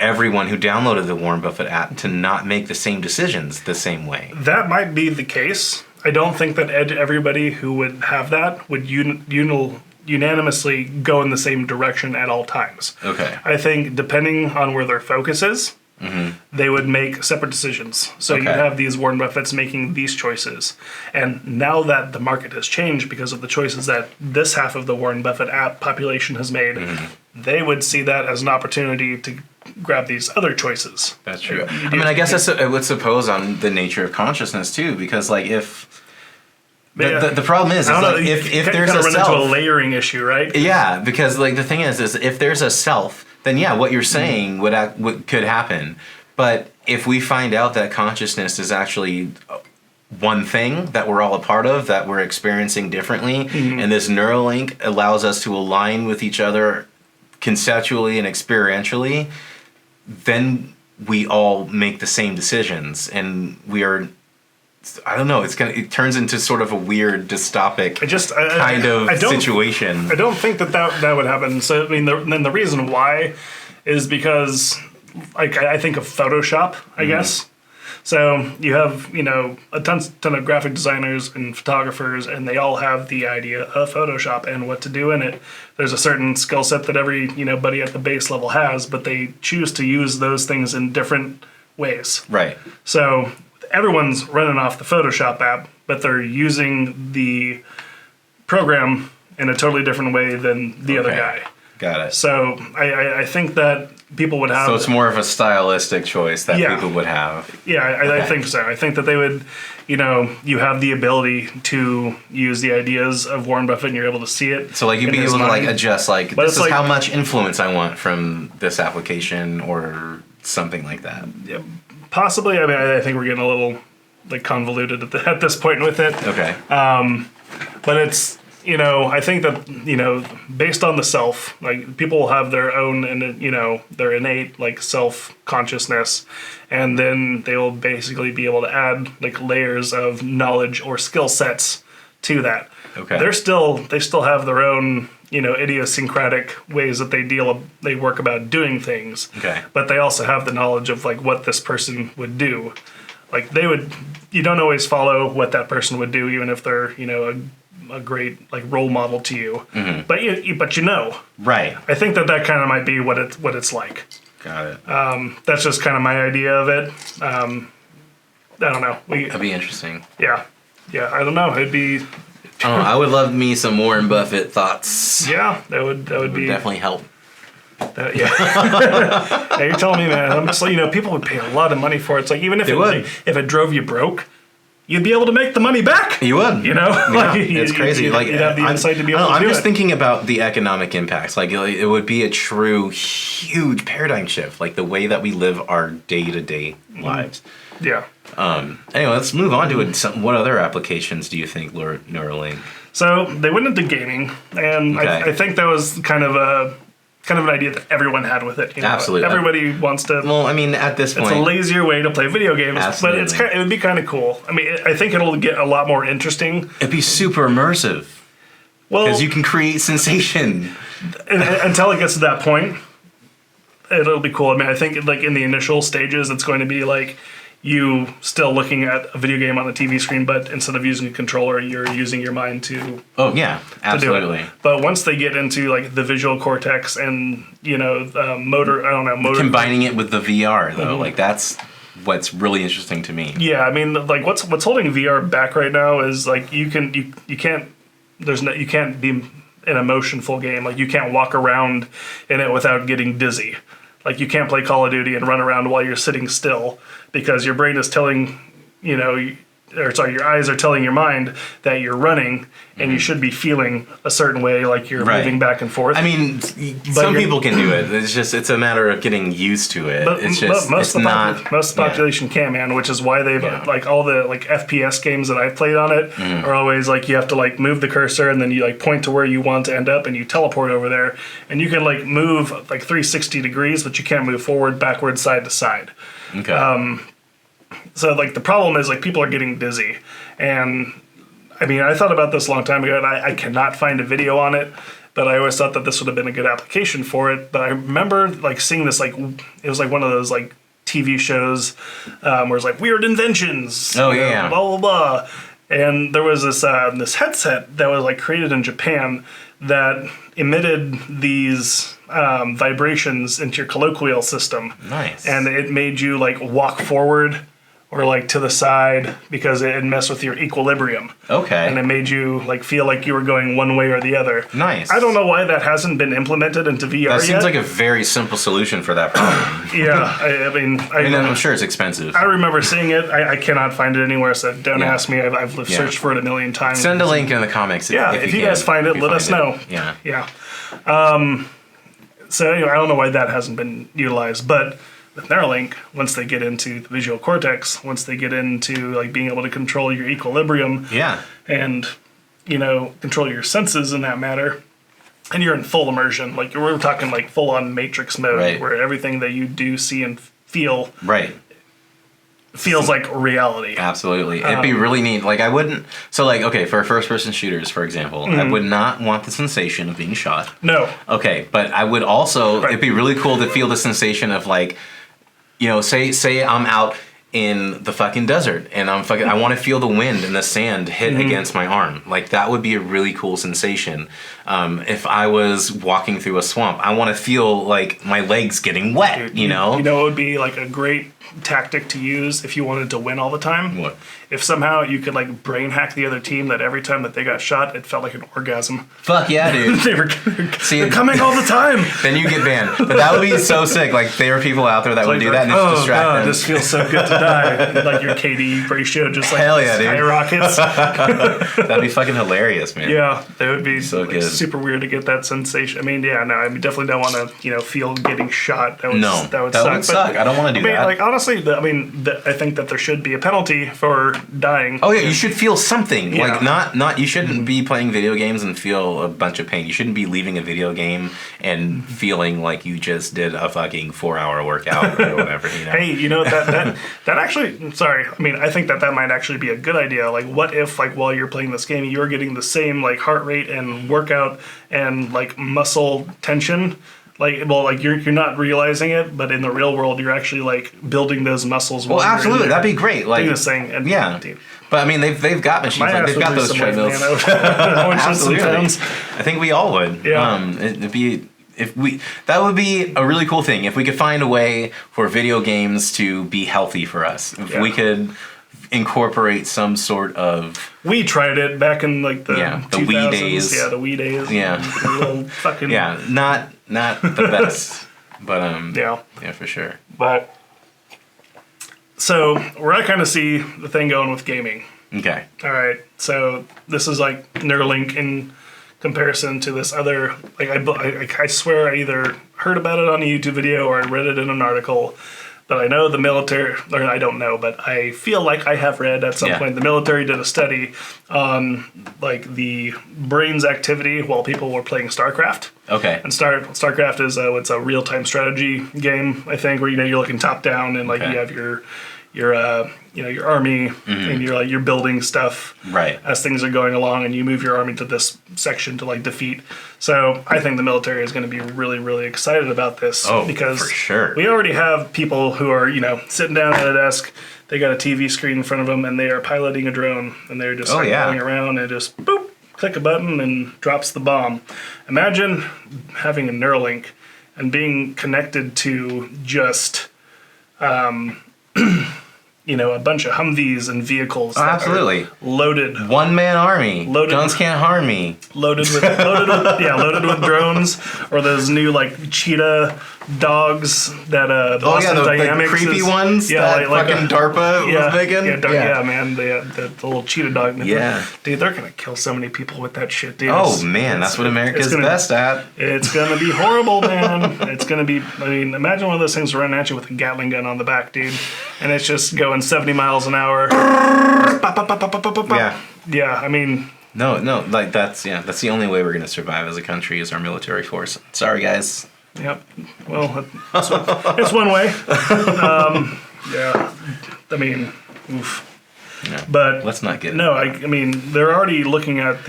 everyone who downloaded the Warren Buffett app to not make the same decisions the same way? That might be the case. I don't think that everybody who would have that would unanimously go in the same direction at all times. Okay. I think depending on where their focus is, Mm-hmm. they would make separate decisions. So Okay. you'd have these Warren Buffetts making these choices. And now that the market has changed because of the choices that this half of the Warren Buffett app population has made, they would see that as an opportunity to grab these other choices. That's true. I mean, I guess it would suppose on the nature of consciousness too, because like if the problem is like if there's a self, into a layering issue, right? Yeah, because like the thing is if there's a self, then yeah, what you're saying could happen. But if we find out that consciousness is actually one thing that we're all a part of, that we're experiencing differently, and this Neuralink allows us to align with each other conceptually and experientially, then we all make the same decisions, and we are. I don't know. It turns into sort of a weird dystopic situation. I don't think that would happen. So I mean, then the reason why is because, like, I think of Photoshop. I guess. So you have a ton of graphic designers and photographers, and they all have the idea of Photoshop and what to do in it. There's a certain skill set that every buddy at the base level has, but they choose to use those things in different ways. Right. So everyone's running off the Photoshop app, but they're using the program in a totally different way than the other guy. Got it. So I think that people would have... So it's more of a stylistic choice that people would have. Yeah, I think so. I think that they would, you have the ability to use the ideas of Warren Buffett and you're able to see it. So like you'd be able to like adjust, like, this is like, how much influence I want from this application or something like that. Yeah, possibly. I mean, I think we're getting a little like convoluted at this point with it. Okay. But it's, I think that, based on the self, like people will have their own, and their innate like self-consciousness, and then they will basically be able to add like layers of knowledge or skill sets to that. Okay. They still have their own, idiosyncratic ways that they work about doing things. Okay. But they also have the knowledge of like what this person would do. Like you don't always follow what that person would do, even if they're, a great like role model to you. Mm-hmm. But Right. I think that kind of might be what it's like. Got it. That's just kind of my idea of it. I don't know. That'd be interesting. Yeah. I don't know. It'd be. I would love me some Warren Buffett thoughts. Yeah, that would be definitely help. Yeah. Yeah, you're telling me, man. I'm just like, people would pay a lot of money for it. It's like even if it drove you broke, you'd be able to make the money back. You would. Yeah, it's crazy. You'd have the insight to be able to do it. I'm just thinking about the economic impacts. Like it would be a true huge paradigm shift, like the way that we live our day-to-day lives. Yeah. Anyway, let's move on to it. What other applications do you think Neuralink? So they went into gaming, and I think that was kind of an idea that everyone had with it. Absolutely. Everybody wants to. Well, I mean, at this point, it's a lazier way to play video games, absolutely. But it would be kind of cool. I mean, I think it'll get a lot more interesting. It'd be super immersive. Well, because you can create sensation. Until it gets to that point, it'll be cool. I mean, I think like in the initial stages, it's going to be like you still looking at a video game on the TV screen, but instead of using a controller, you're using your mind to. Oh yeah, absolutely. To do it. But once they get into like the visual cortex and motor, combining it with the VR though, like that's what's really interesting to me. Yeah, I mean, like what's holding VR back right now is like you can't be in a motionful game. Like you can't walk around in it without getting dizzy. Like you can't play Call of Duty and run around while you're sitting still because your brain is telling, your eyes are telling your mind that you're running and you should be feeling a certain way, like you're moving back and forth. I mean, some people can do it. It's a matter of getting used to it. But most of the population can, man, which is why they've like all the like FPS games that I've played on it are always like you have to like move the cursor and then you like point to where you want to end up and you teleport over there and you can like move like 360 degrees, but you can't move forward, backward, side to side. Okay. So like the problem is like people are getting dizzy, and I mean I thought about this a long time ago, and I cannot find a video on it, but I always thought that this would have been a good application for it. But I remember like seeing this like it was like one of those like TV shows where it's like weird inventions. Oh yeah. Blah blah blah, and there was this headset that was like created in Japan that emitted these vibrations into your colloquial system. Nice. And it made you like walk forward or like to the side because it messed with your equilibrium. Okay. And it made you like feel like you were going one way or the other. Nice. I don't know why that hasn't been implemented into VR yet. That seems like a very simple solution for that problem. Yeah, I mean, I'm sure it's expensive. I remember seeing it. I cannot find it anywhere, so don't ask me. I've searched for it a million times. Send a link in the comics. If you guys find it, let us know. Yeah. So anyway, I don't know why that hasn't been utilized, but with Neuralink, once they get into the visual cortex, once they get into like being able to control your equilibrium, and control your senses in that matter, and you're in full immersion, like we're talking like full on Matrix mode, where everything that you do, see, and feel, feels like reality. Absolutely. It'd be really neat. Like I wouldn't. So like, okay, for first person shooters, for example, I would not want the sensation of being shot. No. Okay, but I would also. It'd be really cool to feel the sensation of like, say I'm out in the fucking desert and I want to feel the wind and the sand hit against my arm. Like that would be a really cool sensation. If I was walking through a swamp, I want to feel like my legs getting wet. Dude, it would be like a great tactic to use if you wanted to win all the time. What? If somehow you could like brain hack the other team that every time that they got shot, it felt like an orgasm. Fuck yeah, dude. They're coming all the time. Then you get banned. But that would be so sick. Like there are people out there that would do that and just distract them. This feels so good to die. Like your KD ratio just like skyrockets. That'd be fucking hilarious, man. Yeah, that would be so good. Super weird to get that sensation. I mean, I definitely don't want to feel getting shot. That would suck. I don't want to do that. Like honestly, I think that there should be a penalty for dying. Oh yeah, you should feel something. Yeah. Like not you shouldn't be playing video games and feel a bunch of pain. You shouldn't be leaving a video game and feeling like you just did a fucking 4-hour workout or whatever. Hey, that actually. Sorry, I mean I think that might actually be a good idea. Like, what if like while you're playing this game, you're getting the same like heart rate and workout and like muscle tension. Like you're not realizing it, but in the real world, you're actually like building those muscles. Well, absolutely, that'd be great. Like this thing, and but I mean, they've got machines. Like, they've got those treadmills. Absolutely, I think we all would. Yeah, it'd be that would be a really cool thing if we could find a way for video games to be healthy for us. If we could incorporate some sort of... We tried it back in like the 2000s. Wii days. Yeah, the Wii days. Yeah. The little fucking... Yeah, not the best. But, Yeah, for sure. but... So, where I kind of see the thing going with gaming. Okay. All right, so this is like Neuralink in comparison to this other... Like, I swear I either heard about it on a YouTube video or I read it in an article. But I know the military, or I don't know, but I feel like I have read at some point the military did a study on like the brain's activity while people were playing StarCraft. Okay. And StarCraft is it's a real-time strategy game, I think, where you're looking top down and like you have your army and you're building stuff as things are going along, and you move your army to this section to like defeat. So I think the military is going to be really, really excited about this because for sure. We already have people who are sitting down at a desk. They got a TV screen in front of them and they are piloting a drone and they're just going around and just boop, click a button and drops the bomb. Imagine having a Neuralink and being connected to just a bunch of Humvees and vehicles. That are loaded. One-man army. Guns can't harm me. Loaded with drones, or those new like cheetah dogs that Boston Dynamics the creepy ones. Yeah, that fucking DARPA was making. Yeah, man, the little cheetah dog. Yeah, dude, they're gonna kill so many people with that shit, dude. Oh man, that's what America's best at. It's gonna be horrible, man. It's gonna be. I mean, imagine one of those things running at you with a Gatling gun on the back, dude, and it's just going 70 miles an hour. Yeah. I mean. No, like that's the only way we're gonna survive as a country is our military force. Sorry, guys. Yep. Well, it's one way. Yeah. I mean, oof. No, but let's not get. No, I mean, they're already looking at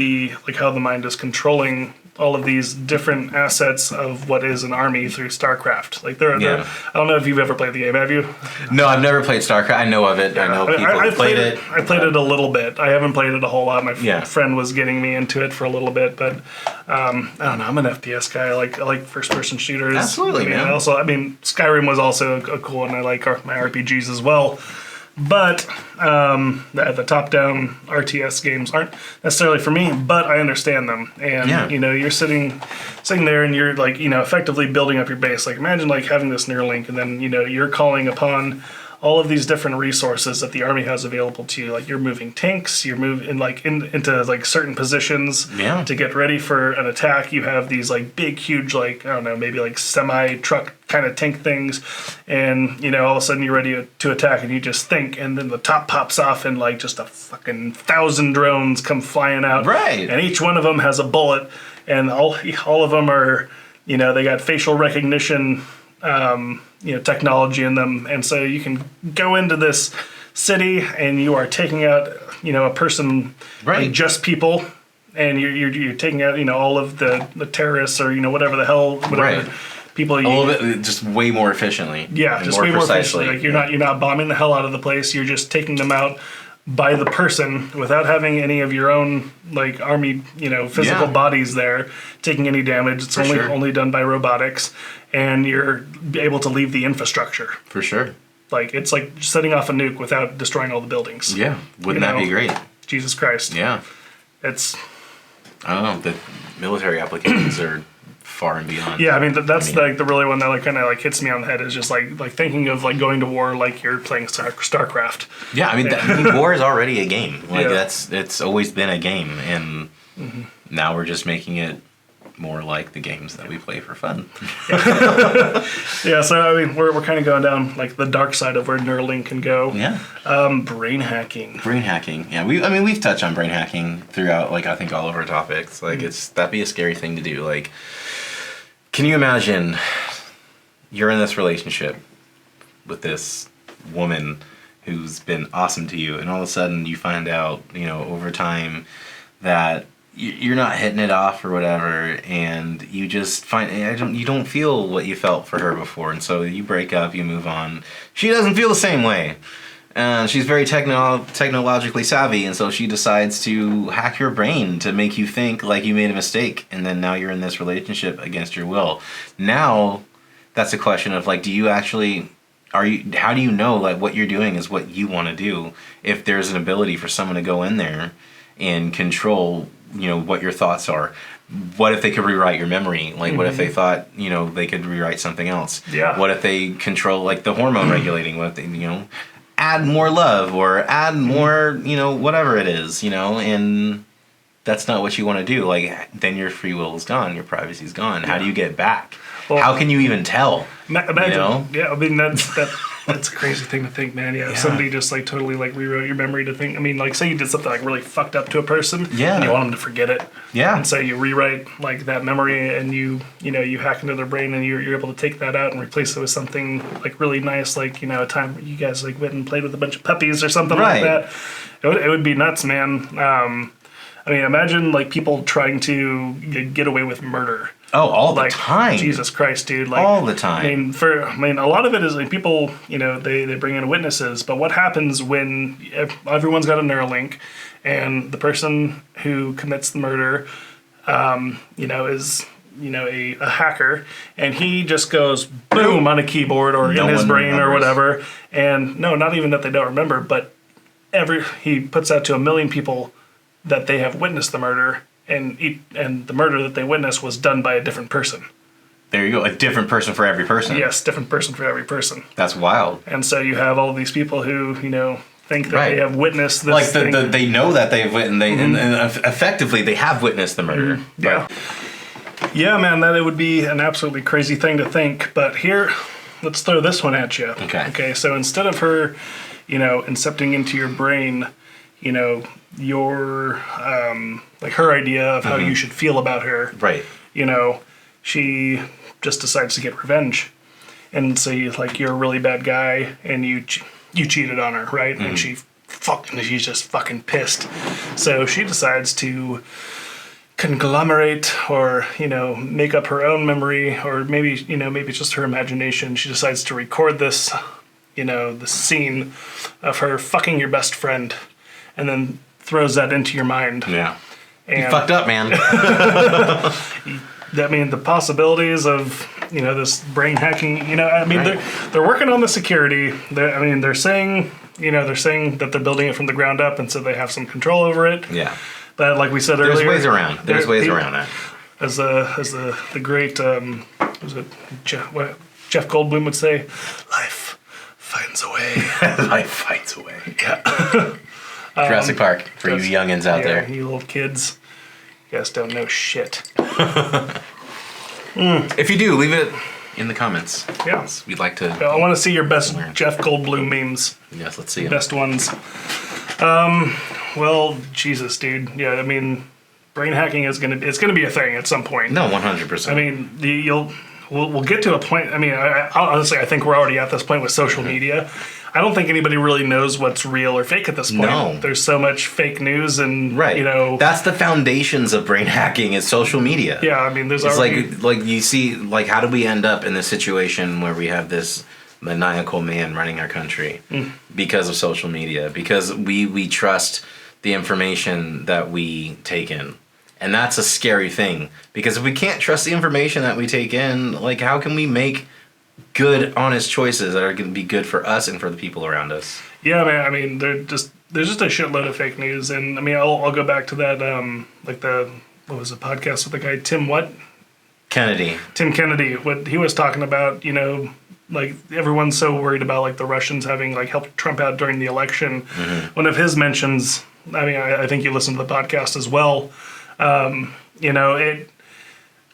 how the mind is controlling all of these different assets of what is an army through StarCraft. Like they're I don't know if you've ever played the game. Have you? No, I've never played StarCraft. I know of it. Yeah. I know people who played it. I played it a little bit. I haven't played it a whole lot. My friend was getting me into it for a little bit, but I don't know. I'm an FPS guy. I like first-person shooters. Absolutely, man. Skyrim was also a cool one. I like my RPGs as well. But the top-down RTS games aren't necessarily for me, but I understand them. And, you're sitting there and you're, effectively building up your base. Like, imagine, having this Neuralink and then, you're calling upon all of these different resources that the army has available to you. Like, you're moving tanks, you're moving into certain positions to get ready for an attack. You have these, big, huge, maybe semi-truck kind of tank things, and all of a sudden you're ready to attack, and you just think, and then the top pops off, and just a fucking 1,000 drones come flying out, and each one of them has a bullet, and all of them are, they got facial recognition, technology in them, and so you can go into this city, and you are taking out, a person, just people. And you're taking out, all of the terrorists or, whatever the hell, people. All of it just way more efficiently. Yeah, just way more efficiently. You're not bombing the hell out of the place. You're just taking them out by the person without having any of your own army, physical bodies there taking any damage. It's only done by robotics, and you're able to leave the infrastructure. For sure. It's like setting off a nuke without destroying all the buildings. Yeah, wouldn't that be great? Jesus Christ. Yeah. I don't know. The military applications are far and beyond. Yeah, I mean that's the really one that kind of hits me on the head is just thinking of going to war like you're playing StarCraft. Yeah, I mean war is already a game. It's always been a game, and now we're just making it more like the games that we play for fun. Yeah, so I mean we're kind of going down the dark side of where Neuralink can go. Yeah. Brain hacking. Brain hacking. Yeah, we've touched on brain hacking throughout I think all of our topics. That'd be a scary thing to do. Can you imagine you're in this relationship with this woman who's been awesome to you, and all of a sudden you find out, over time that you're not hitting it off or whatever, and you just you don't feel what you felt for her before, and so you break up, you move on. She doesn't feel the same way. She's very technologically savvy, and so she decides to hack your brain to make you think you made a mistake, and then now you're in this relationship against your will. Now, that's a question of how do you know like what you're doing is what you want to do if there's an ability for someone to go in there and control, what your thoughts are? What if they could rewrite your memory? Like, what if they thought, they could rewrite something else? Yeah. What if they control, like, the hormone regulating? What if they, add more love or add more, whatever it is, and that's not what you want to do. Like, then your free will is gone. Your privacy is gone. How do you get back? Well, how can you even tell? Imagine, yeah, I mean, that's a crazy thing to think, man. Yeah, if somebody just like totally like rewrote your memory to think. I mean, like say you did something like really fucked up to a person, and you want them to forget it. Yeah. And so you rewrite like that memory, and you hack into their brain, and you're able to take that out and replace it with something like really nice, like a time where you guys like went and played with a bunch of puppies or something like that. It would be nuts, man. I mean, imagine like people trying to get away with murder. Oh, all the time. Jesus Christ, dude. Like, all the time. I mean, a lot of it is like people, they bring in witnesses, but what happens when everyone's got a Neuralink and the person who commits the murder, is, a hacker, and he just goes boom on a keyboard or in his brain or whatever. And no, not even that they don't remember, but he puts out to 1 million people that they have witnessed the murder. And the murder that they witnessed was done by a different person. There you go. A different person for every person. Yes, different person for every person. That's wild. And so you have all these people who, think that they have witnessed this like thing. they know that they've witnessed, and effectively they have witnessed the murder. Mm-hmm. Yeah. Yeah, man, that it would be an absolutely crazy thing to think. But here, let's throw this one at you. Okay, so instead of her, incepting into your brain, your like her idea of how you should feel about her. Right. She just decides to get revenge, and say like you're a really bad guy and you cheated on her, right? And she's just fucking pissed. So she decides to conglomerate or make up her own memory, or maybe it's just her imagination. She decides to record this, the scene of her fucking your best friend, and then throws that into your mind. Yeah. And you fucked up, man. I mean, the possibilities of, this brain hacking, they're working on the security. They're saying that they're building it from the ground up, and so they have some control over it. Yeah. But like we said earlier, there's ways around. There's ways around it. As the great, was it Jeff Goldblum would say, life finds a way. Life finds a way. Yeah. Jurassic Park, for you youngins out there. You little kids. You guys don't know shit. If you do, leave it in the comments. Yeah. We'd like to... I want to see your best Jeff Goldblum memes. Yes, let's see them. Best ones. Well, Jesus, dude. Yeah, I mean, brain hacking is it's gonna be a thing at some point. No, 100%. I mean, we'll get to a point. I mean, honestly, I think we're already at this point with social media. I don't think anybody really knows what's real or fake at this point. No. There's so much fake news and, That's the foundations of brain hacking is social media. Yeah, I mean, there's it's already... like you see, like, how do we end up in this situation where we have this maniacal man running our country? Because of social media. Because we trust the information that we take in. And that's a scary thing. Because if we can't trust the information that we take in, like, how can we make good, honest choices that are going to be good for us and for the people around us? Yeah, man. I mean, there's just a shitload of fake news, and I mean, I'll go back to that, what was the podcast with the guy Tim Kennedy. Tim Kennedy. What he was talking about, like everyone's so worried about like the Russians having like helped Trump out during the election. One of his mentions. I mean, I think you listened to the podcast as well.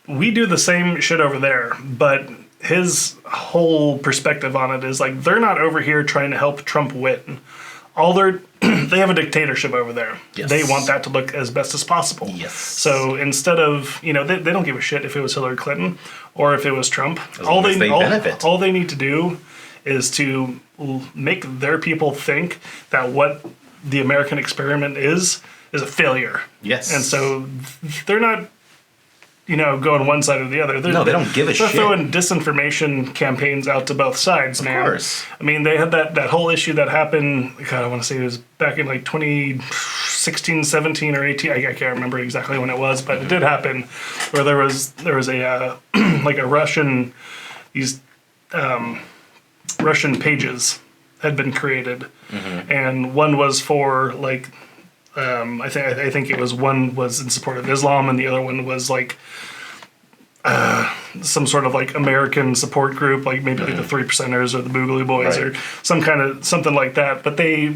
We do the same shit over there, but his whole perspective on it is like they're not over here trying to help Trump win. They have a dictatorship over there. Yes. They want that to look as best as possible. Yes. So instead of they don't give a shit if it was Hillary Clinton or if it was Trump. All they need to do is to make their people think that what the American experiment is a failure. Yes. And so they're not going one side or the other. They don't give a shit. They're throwing disinformation campaigns out to both sides, man. Of course. I mean, they had that whole issue that happened, God, I want to say it was back in like 2016, 17, or 18. I can't remember exactly when it was, but it did happen where there was a like a Russian, these Russian pages had been created, and one was for like I think it was one was in support of Islam, and the other one was like some sort of like American support group, like maybe like the Three Percenters or the Boogaloo Boys or something like that. But they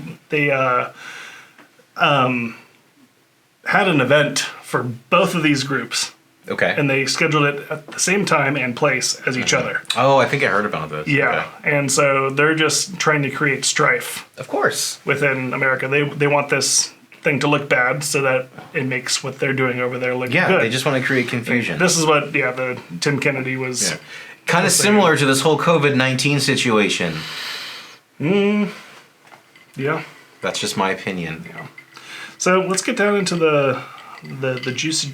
had an event for both of these groups. Okay. And they scheduled it at the same time and place as each other. Oh, I think I heard about this. Yeah. Okay. And so they're just trying to create strife. Of course. Within America. They want this thing to look bad so that it makes what they're doing over there look good. Yeah, they just want to create confusion. This is what, the Tim Kennedy was... Yeah. Kind of similar to this whole COVID-19 situation. Yeah. That's just my opinion. Yeah. So let's get down into the juicy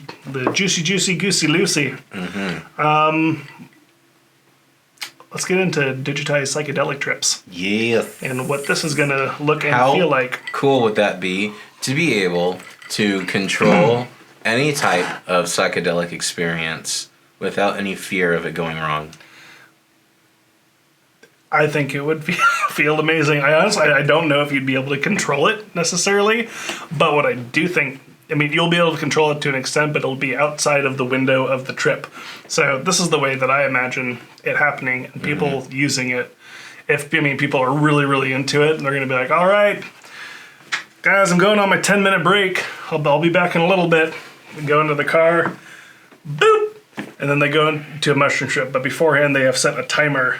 goosey loosey. Let's get into digitized psychedelic trips. Yes. And what this is going to look and feel like. How cool would that be to be able to control any type of psychedelic experience without any fear of it going wrong? I think it would feel amazing. I don't know if you'd be able to control it necessarily, but what I do think, you'll be able to control it to an extent, but it'll be outside of the window of the trip. So this is the way that I imagine it happening and people using it. People are really, really into it and they're going to be like, all right, guys, I'm going on my 10-minute break. I'll be back in a little bit. We go into the car, boop, and then they go into a mushroom trip. But beforehand, they have set a timer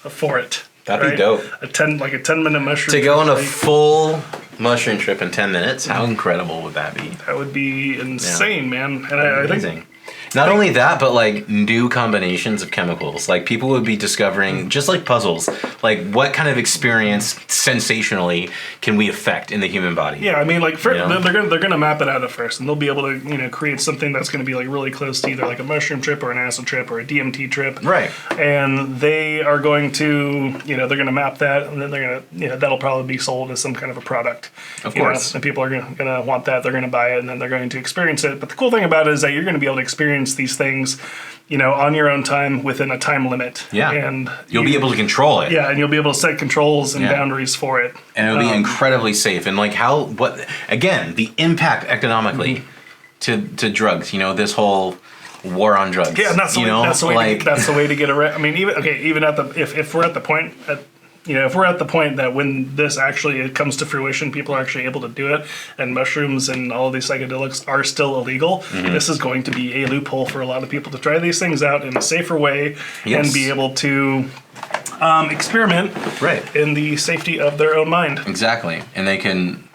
for it. That'd be dope. A 10-minute mushroom trip. To go on a full mushroom trip in 10 minutes, how incredible would that be? That would be insane, man. And I think... Not only that, but like new combinations of chemicals. Like people would be discovering, just like puzzles, like what kind of experience sensationally can we affect in the human body? Yeah, they're gonna map it out at first, and they'll be able to create something that's gonna be like really close to either like a mushroom trip or an acid trip or a DMT trip. Right. And they are going to they're gonna map that, and then they're gonna that'll probably be sold as some kind of a product. Of course. And people are gonna want that. They're gonna buy it, and then they're going to experience it. But the cool thing about it is that you're gonna be able to experience these things, on your own time within a time limit. Yeah. And you'll be able to control it. Yeah, and you'll be able to set controls and boundaries for it. And it'll be incredibly safe. And like again, the impact economically to drugs, this whole war on drugs. Yeah, and that's the way to get around. Even at if we're at the point if we're at the point that when this actually comes to fruition, people are actually able to do it, and mushrooms and all of these psychedelics are still illegal, this is going to be a loophole for a lot of people to try these things out in a safer way and be able to experiment in the safety of their own mind. Exactly. And they can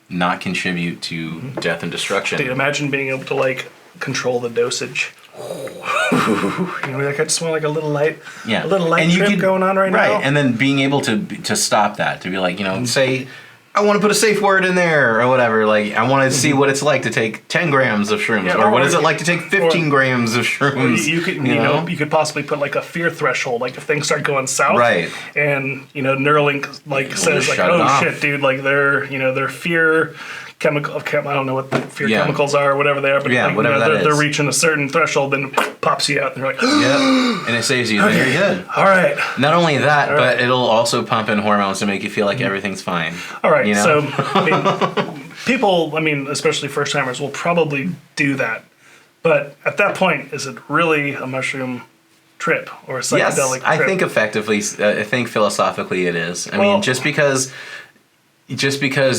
not contribute to death and destruction. Dude, imagine being able to control the dosage. I just smell like a little light trip going on right now. Right, and then being able to stop that, to be like, say, I want to put a safe word in there or whatever. Like, I want to see what it's like to take 10 grams of shrooms, or what is it like to take 15 grams of shrooms. You could possibly put like a fear threshold, like if things start going south, right? And Neuralink says like, oh shit, dude, like their fear chemical. I don't know what the fear chemicals are or whatever they are, but they're reaching a certain threshold, then pops you out, and they're like, and it saves you. Okay. Then you're good. All right. Not only that, but it'll also pump in hormones to make you feel like everything's fine. All right. So people, especially first timers, will probably do that, but at that point, is it really a mushroom trip or a psychedelic trip? I think effectively, I think philosophically it is. I mean, just because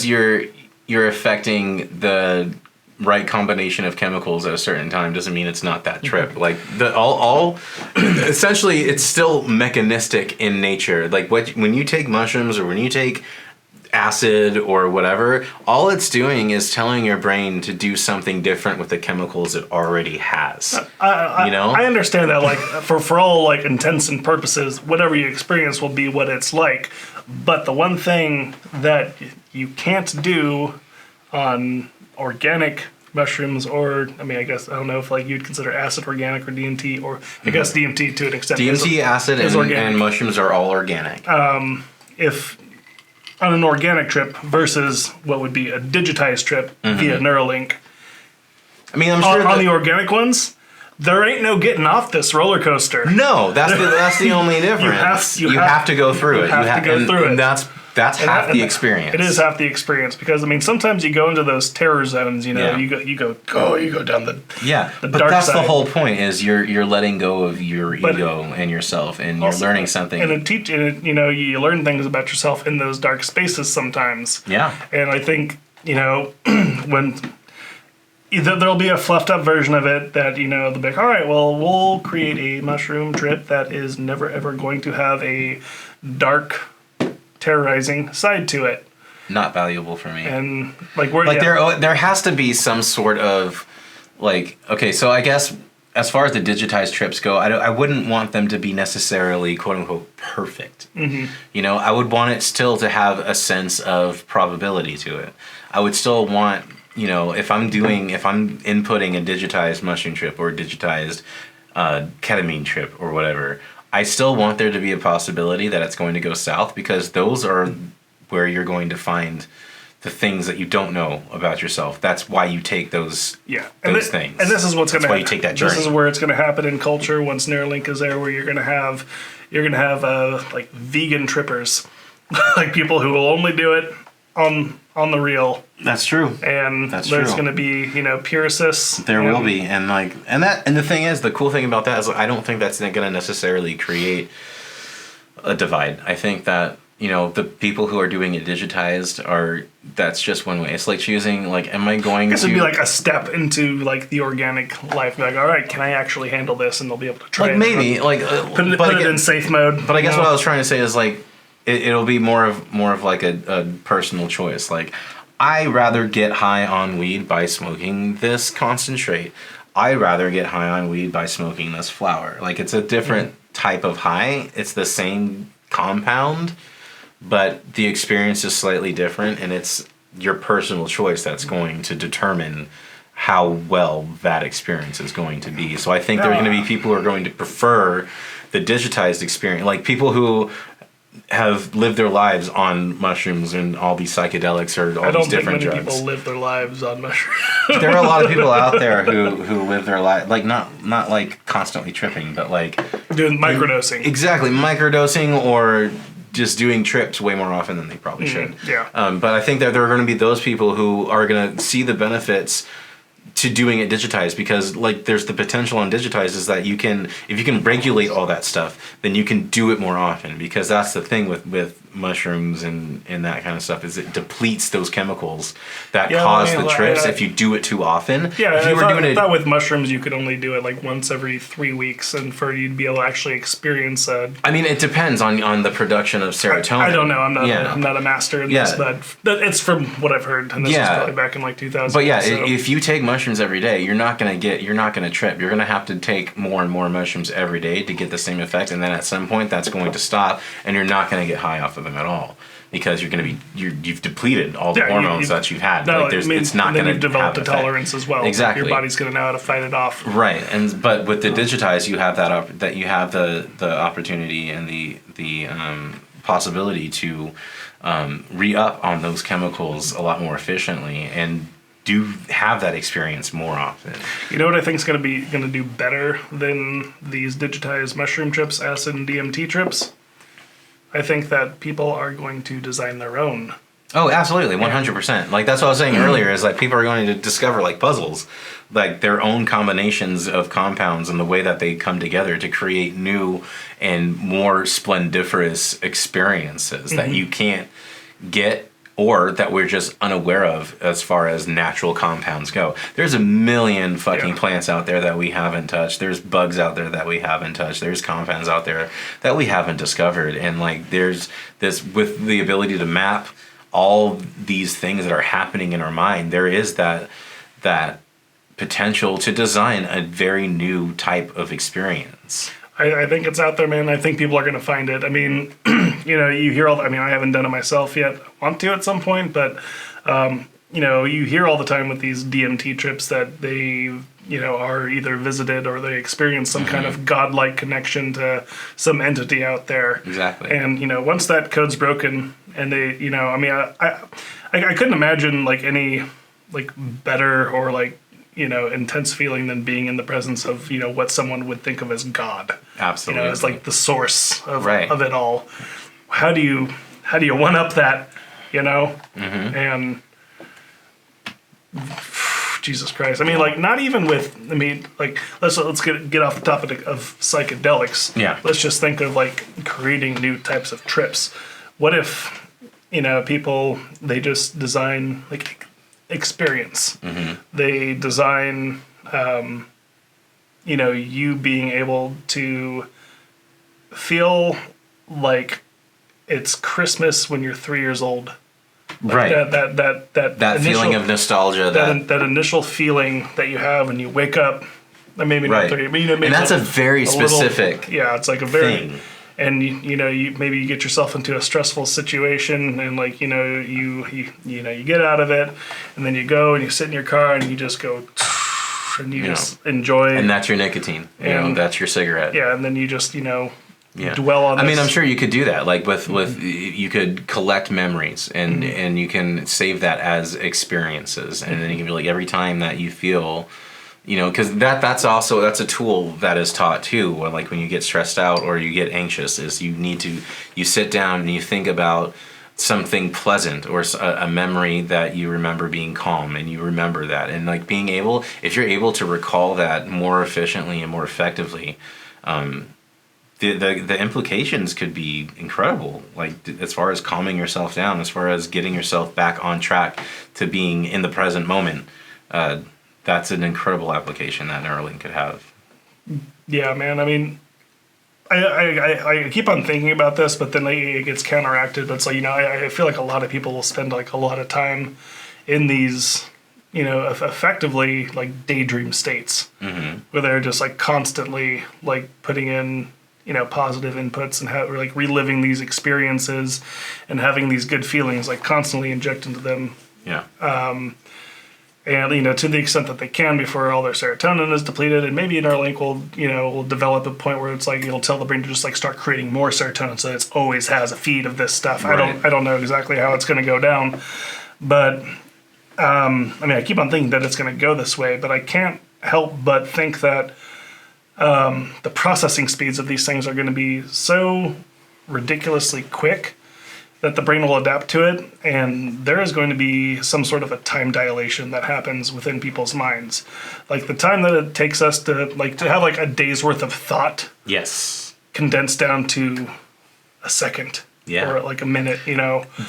you're affecting the right combination of chemicals at a certain time doesn't mean it's not that trip. Like essentially it's still mechanistic in nature. Like when you take mushrooms or when you take acid or whatever, all it's doing is telling your brain to do something different with the chemicals it already has. I understand that, like for all intents and purposes, whatever you experience will be what it's like. But the one thing that you can't do on organic mushrooms, or I guess I don't know if you'd consider acid organic or DMT, or I guess DMT to an extent. DMT, acid, and mushrooms are all organic. If on an organic trip versus what would be a digitized trip via Neuralink, I'm sure on the organic ones, there ain't no getting off this roller coaster. No, that's the only difference. You have to go through it. You have to go through it. And that's half the experience. It is half the experience because I mean sometimes you go into those terror zones. You know, Yeah. you go down the but dark that's side. the whole point. Is you're letting go of your ego and yourself, and you're learning something. And you learn things about yourself in those dark spaces sometimes. Yeah. And I think when there'll be a fluffed up version of it that they'll be like, all right, well, we'll create a mushroom trip that is never ever going to have a dark, terrorizing side to it. Not valuable for me. And there has to be some sort of okay, so I guess as far as the digitized trips go, I wouldn't want them to be necessarily quote unquote perfect. Mm-hmm. I would want it still to have a sense of probability to it. I would still want, if I'm inputting a digitized mushroom trip or a digitized ketamine trip or whatever, I still want there to be a possibility that it's going to go south, because those are where you're going to find the things that you don't know about yourself. That's why you take those things. And this is what's going to happen. That's why you take that journey. This is where it's going to happen in culture once Neuralink is there, where you're going to have like vegan trippers, like people who will only do it on the real. That's true. And there's going to be, puricists. There will be. And the thing is, the cool thing about that is I don't think that's going to necessarily create a divide. I think that, the people who are doing it digitized that's just one way. It's like choosing, am I going to... This would be like a step into, the organic life. Like, all right, can I actually handle this? And they'll be able to try it. Maybe. Put it in safe mode. But I guess what I was trying to say is, it'll be more of like a personal choice. I rather get high on weed by smoking this concentrate. I'd rather get high on weed by smoking this flower. It's a different type of high. It's the same compound, but the experience is slightly different, and it's your personal choice that's going to determine how well that experience is going to be. So I think there are going to be people who are going to prefer the digitized experience, like people who have lived their lives on mushrooms and all these psychedelics or all these different drugs. I don't think many people live their lives on mushrooms. There are a lot of people out there who live their life, not constantly tripping, but doing microdosing. Exactly, microdosing, or just doing trips way more often than they probably should. Yeah. But I think that there are going to be those people who are going to see the benefits to doing it digitized, because there's the potential on digitized is that if you can regulate all that stuff, then you can do it more often, because that's the thing with mushrooms and that kind of stuff, is it depletes those chemicals that cause the trips if you do it too often. Yeah, if you I thought with mushrooms you could only do it once every 3 weeks, and for you'd be able to actually experience I mean, it depends on the production of serotonin. I don't know. I'm not a master in this, but it's from what I've heard, and this was probably back in 2000. But if you take mushrooms every day, you're not gonna trip. You're gonna have to take more and more mushrooms every day to get the same effect, and then at some point that's going to stop, and you're not gonna get high off of them at all, because you've depleted all the hormones that you've had. It's not gonna. You've developed a tolerance as well. Exactly. Your body's gonna know how to fight it off. Right, but with the digitized, you have that you have the opportunity and the possibility to re-up on those chemicals a lot more efficiently, and do have that experience more often. You know what I think is going to do better than these digitized mushroom trips, acid and DMT trips? I think that people are going to design their own. Oh, absolutely, 100%. That's what I was saying earlier, is people are going to discover puzzles, their own combinations of compounds and the way that they come together to create new and more splendiferous experiences that you can't get, or that we're just unaware of as far as natural compounds go. There's a million fucking plants out there that we haven't touched. There's bugs out there that we haven't touched. There's compounds out there that we haven't discovered. And there's this, with the ability to map all these things that are happening in our mind, there is that potential to design a very new type of experience. I think it's out there, man. I think people are going to find it. I mean, you hear I haven't done it myself yet. I want to at some point, but, you hear all the time with these DMT trips that they, are either visited or they experience some kind of godlike connection to some entity out there. Exactly. And, once that code's broken and they, I couldn't imagine any, better or intense feeling than being in the presence of, what someone would think of as God. Absolutely. As like the source of Right. of it all. How do you one up that, Mm-hmm. And Jesus Christ. I mean, like, not even with, like, let's get off the topic of psychedelics. Yeah. Let's just think of, like, creating new types of trips. What if, people, they just design, like, experience. Mm-hmm. They design, you being able to feel like it's Christmas when you're 3 years old. Like Right. That feeling of nostalgia. That initial feeling that you have when you wake up. Maybe not Right. 3, but maybe And that's a very specific it's like a very thing. And you maybe you get yourself into a stressful situation, and like you get out of it, and then you go and you sit in your car and you just go, and you just enjoy. And that's your nicotine. That's your cigarette. Yeah, and then you just Yeah. dwell on. I mean, this. I'm sure you could do that. Like with you could collect memories and you can save that as experiences, and then you can be like every time that you feel, because that's a tool that is taught too. Where like when you get stressed out or you get anxious, is you sit down and you think about something pleasant or a memory that you remember being calm, and you remember that, and like if you're able to recall that more efficiently and more effectively. The implications could be incredible, like as far as calming yourself down, as far as getting yourself back on track to being in the present moment. That's an incredible application that Neuralink could have. Yeah, man. I mean, I keep on thinking about this, but then it gets counteracted. But it's like, I feel like a lot of people will spend like a lot of time in these, effectively like daydream states, where they're just like constantly like putting in positive inputs and like reliving these experiences and having these good feelings like constantly inject into them. Yeah. And to the extent that they can before all their serotonin is depleted, and maybe Neuralink will develop a point where it's like it'll tell the brain to just like start creating more serotonin so that it always has a feed of this stuff. Right. I don't know exactly how it's going to go down, but I keep on thinking that it's going to go this way, but I can't help but think that the processing speeds of these things are going to be so ridiculously quick that the brain will adapt to it, and there is going to be some sort of a time dilation that happens within people's minds. Like the time that it takes us to have like a day's worth of thought Yes. condensed down to a second. Yeah. Or like a minute,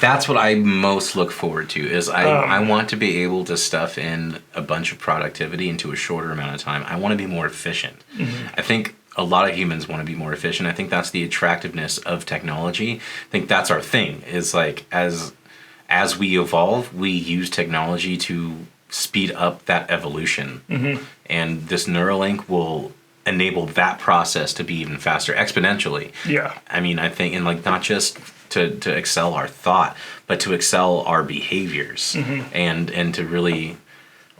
That's what I most look forward to. Is I want to be able to stuff in a bunch of productivity into a shorter amount of time. I want to be more efficient. Mm-hmm. I think a lot of humans want to be more efficient. I think that's the attractiveness of technology. I think that's our thing. Is like as we evolve, we use technology to speed up that evolution. Mm-hmm. And this Neuralink will enable that process to be even faster exponentially. Yeah. I mean, I think, and like not just to excel our thought, but to excel our behaviors, and to really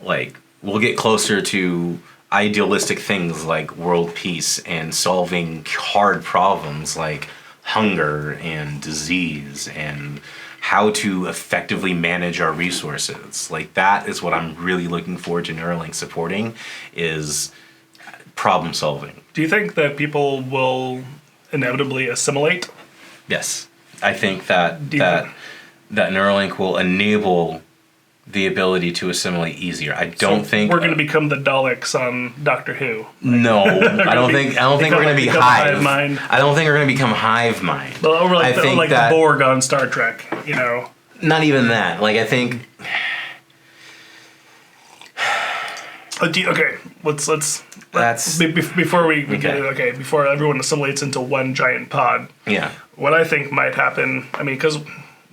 like we'll get closer to idealistic things like world peace and solving hard problems like hunger and disease and how to effectively manage our resources. Like that is what I'm really looking forward to Neuralink supporting is problem solving. Do you think that people will inevitably assimilate? Yes. I think that Neuralink will enable the ability to assimilate easier. I don't think we're going to become the Daleks on Doctor Who. No, I don't think we're going to be hive mind. I don't think we're going to become hive mind. Well, or like the Borg on Star Trek, Not even that. Like I think. Okay, let's before we get it. Okay, before everyone assimilates into one giant pod. Yeah. What I think might happen. Because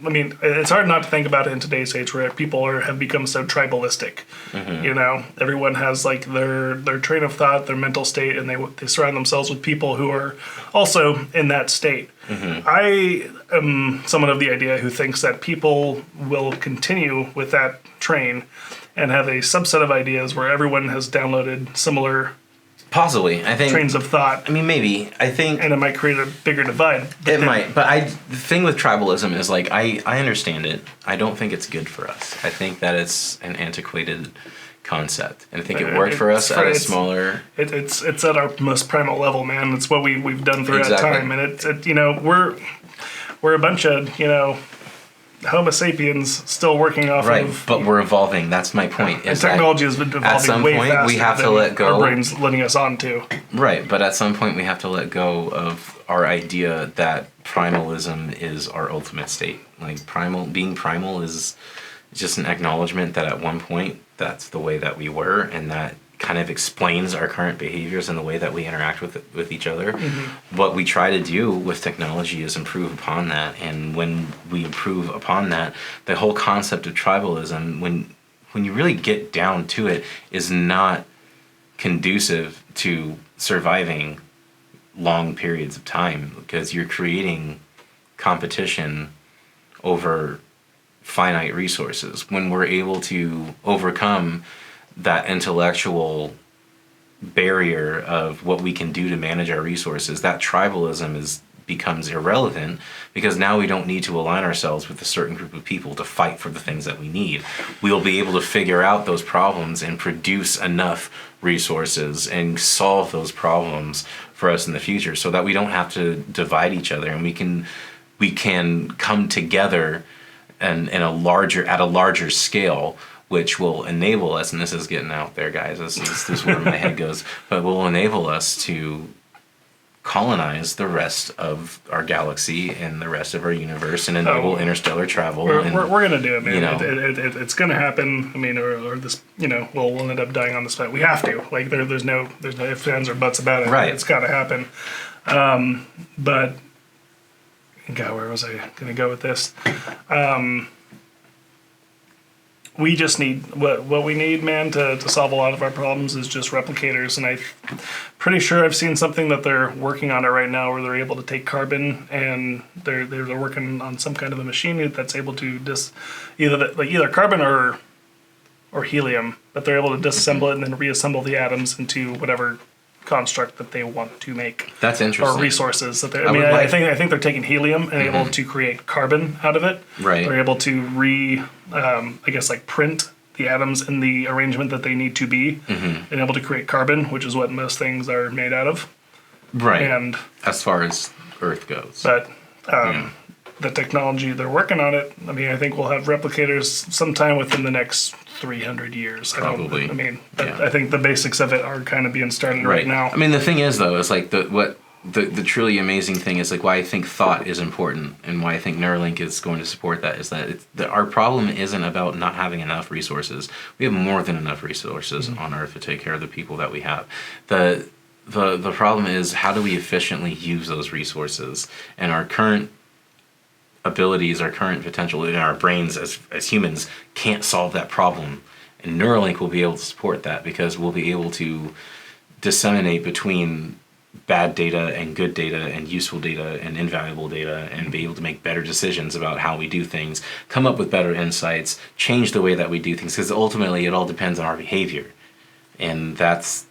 it's hard not to think about it in today's age where people have become so tribalistic. Mm-hmm. Everyone has like their train of thought, their mental state, and they surround themselves with people who are also in that state. Mm-hmm. I am someone of the idea who thinks that people will continue with that train and have a subset of ideas where everyone has downloaded similar possibly, I think, trains of thought. Maybe. I think, and it might create a bigger divide. It might, but the thing with tribalism is like I understand it. I don't think it's good for us. I think that it's an antiquated concept, and I think it worked for us at a smaller. It's at our most primal level, man. It's what we've done throughout time, and it you know, we're a bunch of, you know, Homo sapiens still working off of. But we're evolving. That's my point. And technology has been evolving at some way point, faster we have than to let go. Our brains letting us on to. Right, but at some point we have to let go of our idea that primalism is our ultimate state. Like being primal is just an acknowledgement that at one point that's the way that we were, and that kind of explains our current behaviors and the way that we interact with each other. Mm-hmm. What we try to do with technology is improve upon that, and when we improve upon that, the whole concept of tribalism, when you really get down to it, is not conducive to surviving long periods of time, because you're creating competition over finite resources. When we're able to overcome that intellectual barrier of what we can do to manage our resources, that tribalism becomes irrelevant, because now we don't need to align ourselves with a certain group of people to fight for the things that we need. We'll be able to figure out those problems and produce enough resources and solve those problems for us in the future, so that we don't have to divide each other, and we can come together and at a larger scale, which will enable us, and this is getting out there, guys, this is where my head goes, but will enable us to colonize the rest of our galaxy and the rest of our universe, and enable interstellar travel. We're going to do it, man. You know, it's going to happen. I mean, or this, you know, we'll end up dying on the spot. We have to. Like, there's no ifs, ands, or buts about it. Right. It's got to happen. But, God, where was I going to go with this? We just need, what we need, man, to solve a lot of our problems is just replicators. And I'm pretty sure I've seen something that they're working on it right now, where they're able to take carbon, and they're working on some kind of a machine that's able to either carbon or helium, but they're able to disassemble it and then reassemble the atoms into whatever construct that they want to make. That's interesting. Or resources that I think they're taking helium and able to create carbon out of it. Right. They're able to print the atoms in the arrangement that they need to be, and able to create carbon, which is what most things are made out of. Right. And as far as Earth goes. But the technology, they're working on it. I mean, I think we'll have replicators sometime within the next 300 years. Probably. I think the basics of it are kind of being started right now. I mean, the thing is, though, is like the truly amazing thing is, like, why I think thought is important, and why I think Neuralink is going to support that, is that our problem isn't about not having enough resources. We have more than enough resources on Earth to take care of the people that we have. The problem is, how do we efficiently use those resources? And our current abilities, our current potential in our brains as humans can't solve that problem. And Neuralink will be able to support that, because we'll be able to disseminate between bad data and good data and useful data and invaluable data, and be able to make better decisions about how we do things, come up with better insights, change the way that we do things, because ultimately it all depends on our behavior. And that's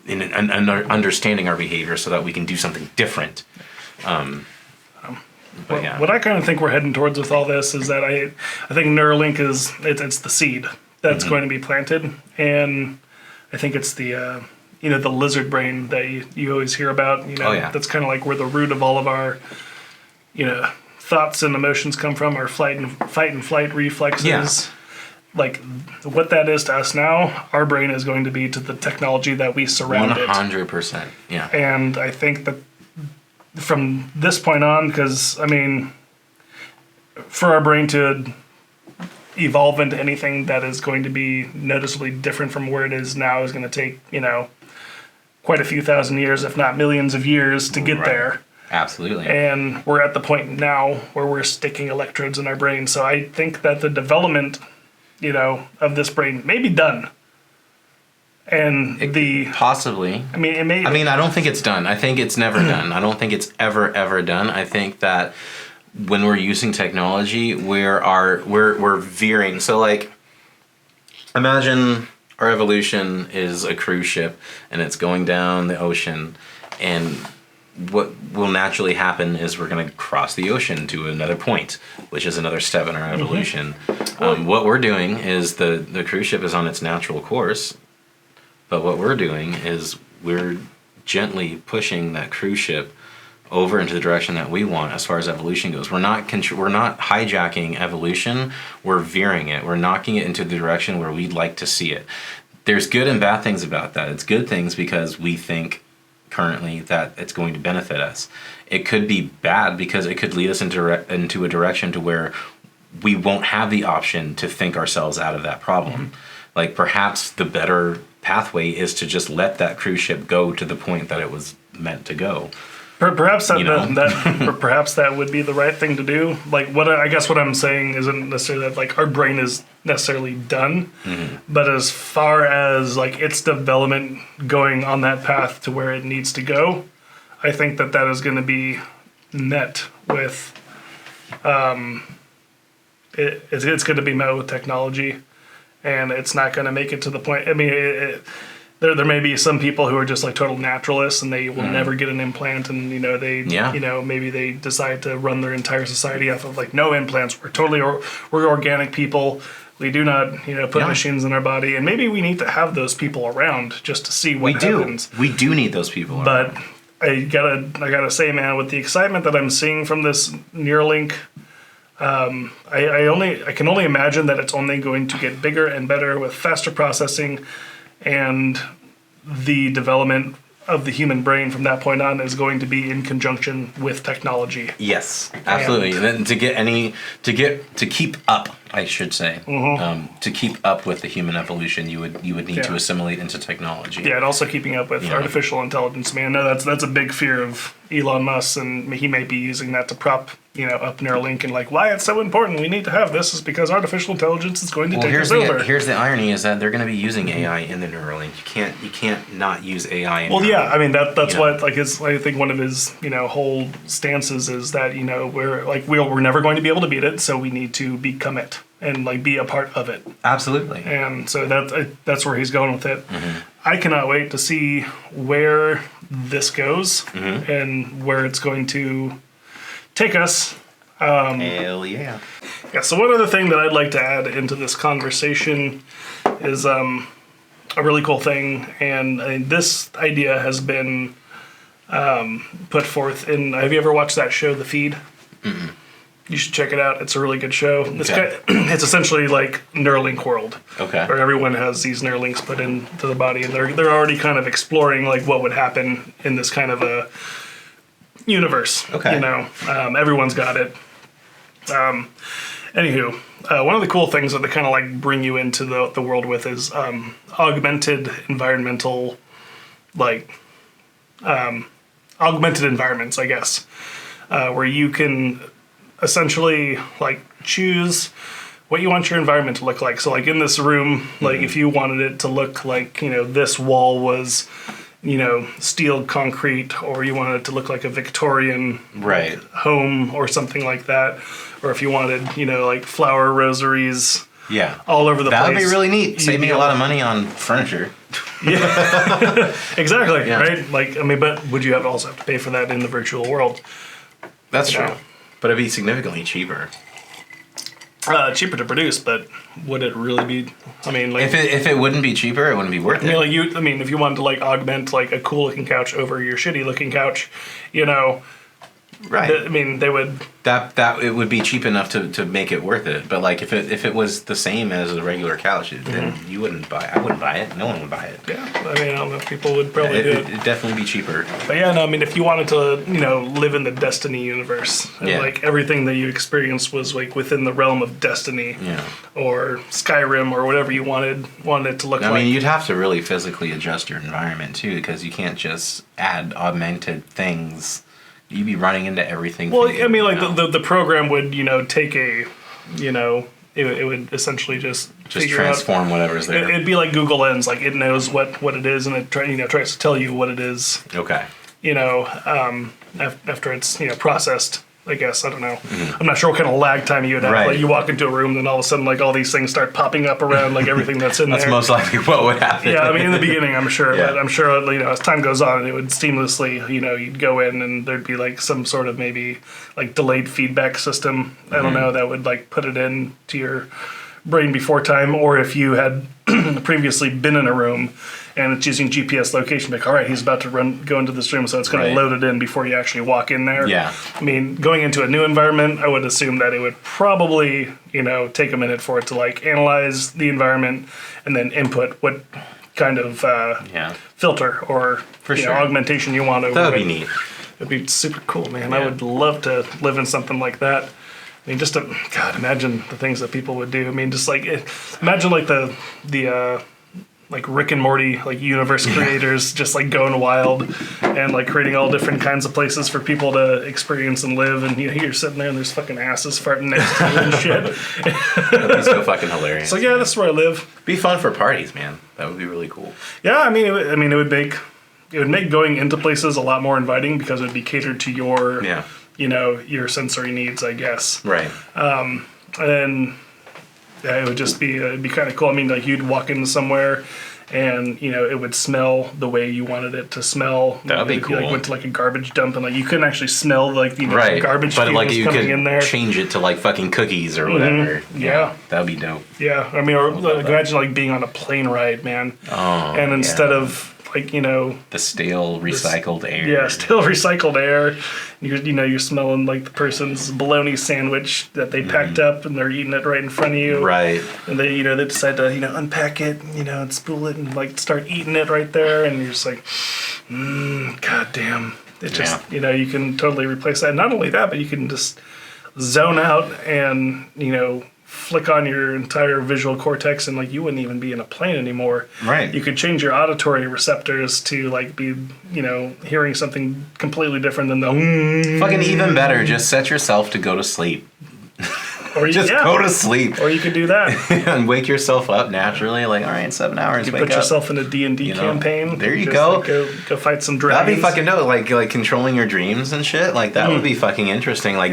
in understanding our behavior so that we can do something different. What I kind of think we're heading towards with all this is that I think Neuralink it's the seed that's going to be planted, and I think it's the the lizard brain that you always hear about. That's kind of like where the root of all of our thoughts and emotions come from. Our fight and flight reflexes. Yeah. Like, what that is to us now, our brain is going to be to the technology that we surround it. 100%. Yeah. And I think that from this point on, because, I mean, for our brain to evolve into anything that is going to be noticeably different from where it is now is going to take, quite a few thousand years, if not millions of years, to get there. Absolutely. And we're at the point now where we're sticking electrodes in our brain. So I think that the development, of this brain may be done. And possibly. I mean, it may. I mean, I don't think it's done. I think it's never done. I don't think it's ever done. I think that when we're using technology, we're veering. So, like, imagine our evolution is a cruise ship, and it's going down the ocean, and what will naturally happen is we're going to cross the ocean to another point, which is another step in our evolution. What we're doing is the cruise ship is on its natural course, but what we're doing is we're gently pushing that cruise ship over into the direction that we want as far as evolution goes. We're not hijacking evolution. We're veering it. We're knocking it into the direction where we'd like to see it. There's good and bad things about that. It's good things because we think currently that it's going to benefit us. It could be bad because it could lead us into a direction to where we won't have the option to think ourselves out of that problem. Like perhaps the better pathway is to just let that cruise ship go to the point that it was meant to go. Perhaps perhaps that would be the right thing to do. Like what I'm saying isn't necessarily that like our brain is necessarily done, but as far as like its development going on that path to where it needs to go, I think that is going to be met with it's going to be met with technology, and it's not going to make it to the point. I mean, there may be some people who are just like total naturalists and they will never get an implant, and maybe they decide to run their entire society off of like no implants. We're organic people. We do not put machines in our body, and maybe we need to have those people around just to see what happens. We do need those people around. But I gotta say, man, with the excitement that I'm seeing from this Neuralink, I can only imagine that it's only going to get bigger and better with faster processing. And the development of the human brain from that point on is going to be in conjunction with technology. Yes, absolutely. And then to keep up, I should say, to keep up with the human evolution, you would need to assimilate into technology. Yeah, and also keeping up with artificial intelligence. Man, no, that's a big fear of Elon Musk, and he may be using that to prop up Neuralink, and like why it's so important. We need to have this is because artificial intelligence is going to take us over. Here's the irony: is that they're going to be using AI in the Neuralink. You can't not use AI. Well, yeah, I mean that's what like his. I think one of his whole stances is that we're never going to be able to beat it, so we need to become it and like be a part of it. Absolutely. And so that's where he's going with it. I cannot wait to see where this goes and where it's going to take us. Hell yeah. Yeah, so one other thing that I'd like to add into this conversation is a really cool thing, and this idea has been put forth in, have you ever watched that show, The Feed? You should check it out. It's a really good show. It's essentially like Neuralink world. Okay. Where everyone has these Neuralinks put into the body, and they're already kind of exploring like what would happen in this kind of a universe. Okay. Everyone's got it. Anywho, one of the cool things that they kind of like bring you into the world with is augmented environmental, augmented environments, I guess, where you can essentially like choose what you want your environment to look like. So like in this room, like if you wanted it to look like, this wall was, steel concrete, or you wanted it to look like a Victorian home or something like that. Or if you wanted, like flower rosaries all over the place. That would be really neat. Save me a lot of money on furniture. Yeah, exactly, right? Like, I mean, but would you also have to pay for that in the virtual world? That's true. But it'd be significantly cheaper. Cheaper to produce, but would it really be? I mean, like if it wouldn't be cheaper, it wouldn't be worth it. I mean, if you wanted to like augment like a cool looking couch over your shitty looking couch, right? I mean, they would that it would be cheap enough to make it worth it. But like if it was the same as a regular couch, then you wouldn't buy. I wouldn't buy it. No one would buy it. Yeah, I mean, I don't know if people would probably do it. It'd definitely be cheaper. But yeah, no, I mean, if you wanted to, live in the Destiny universe, and like everything that you experienced was like within the realm of Destiny, or Skyrim, or whatever you wanted it to look like. I mean, you'd have to really physically adjust your environment too, because you can't just add augmented things. You'd be running into everything. Well, I mean, like the program would, take a, it would essentially just transform whatever's there. It'd be like Google Lens, like it knows what it is, and it tries to tell you what it is. Okay. After it's processed I guess. I don't know. I'm not sure what kind of lag time you would have. Right. Like you walk into a room, then all of a sudden, like all these things start popping up around, like everything that's in That's there. most likely what would happen. Yeah, I mean, in the beginning, I'm sure, Yeah. but I'm sure, as time goes on, it would seamlessly, you'd go in and there'd be like some sort of maybe like delayed feedback system. I don't know, that would like put it in to your brain before time, or if you had previously been in a room and it's using GPS location, like, all right, he's about to go into this room, so it's going to load it in before you actually walk in there. Yeah. I mean, going into a new environment, I would assume that it would probably, take a minute for it to like analyze the environment and then input what kind of filter or augmentation you want over That would it. be neat. It'd be super cool, man. Yeah. I would love to live in something like that. I mean, God, imagine the things that people would do. I mean, just like, imagine like the like Rick and Morty, like universe creators just like going wild and like creating all different kinds of places for people to experience and live. And you're sitting there and there's fucking asses farting next to you and shit. That'd be so fucking hilarious. So yeah, that's where I live. Be fun for parties, man. That would be really cool. Yeah, I mean, it would make going into places a lot more inviting because it would be catered to your, your sensory needs, I guess. Right. And it would just be it'd be kind of cool. I mean, like you'd walk into somewhere, and it would smell the way you wanted it to smell. That would be If cool. You like went to like a garbage dump, and like you couldn't actually smell like Right. garbage but like fumes you coming could in there. change it to like fucking cookies or whatever. Yeah. That would be dope. Yeah, I mean, or like, imagine like being on a plane ride, man, Oh. and instead of like the stale recycled air. Yeah, still recycled air. You're smelling like the person's bologna sandwich that they packed up and they're eating it right in front of you. Right. And they they decide to unpack it, and spool it and like start eating it right there, and you're just like, god damn. It just you can totally replace that. Not only that, but you can just zone out and flick on your entire visual cortex, and like you wouldn't even be in a plane anymore. Right. You could change your auditory receptors to like be hearing something completely different than the Fucking even better, just set yourself to go to sleep. or Just go to sleep. or you could do that. And wake yourself up naturally. Like, all right, 7 hours. You wake put up. yourself in a D&D campaign. There you Just, go. like, go fight some dragons. That'd be fucking dope. Like controlling your dreams and shit. Like that would be fucking interesting. Like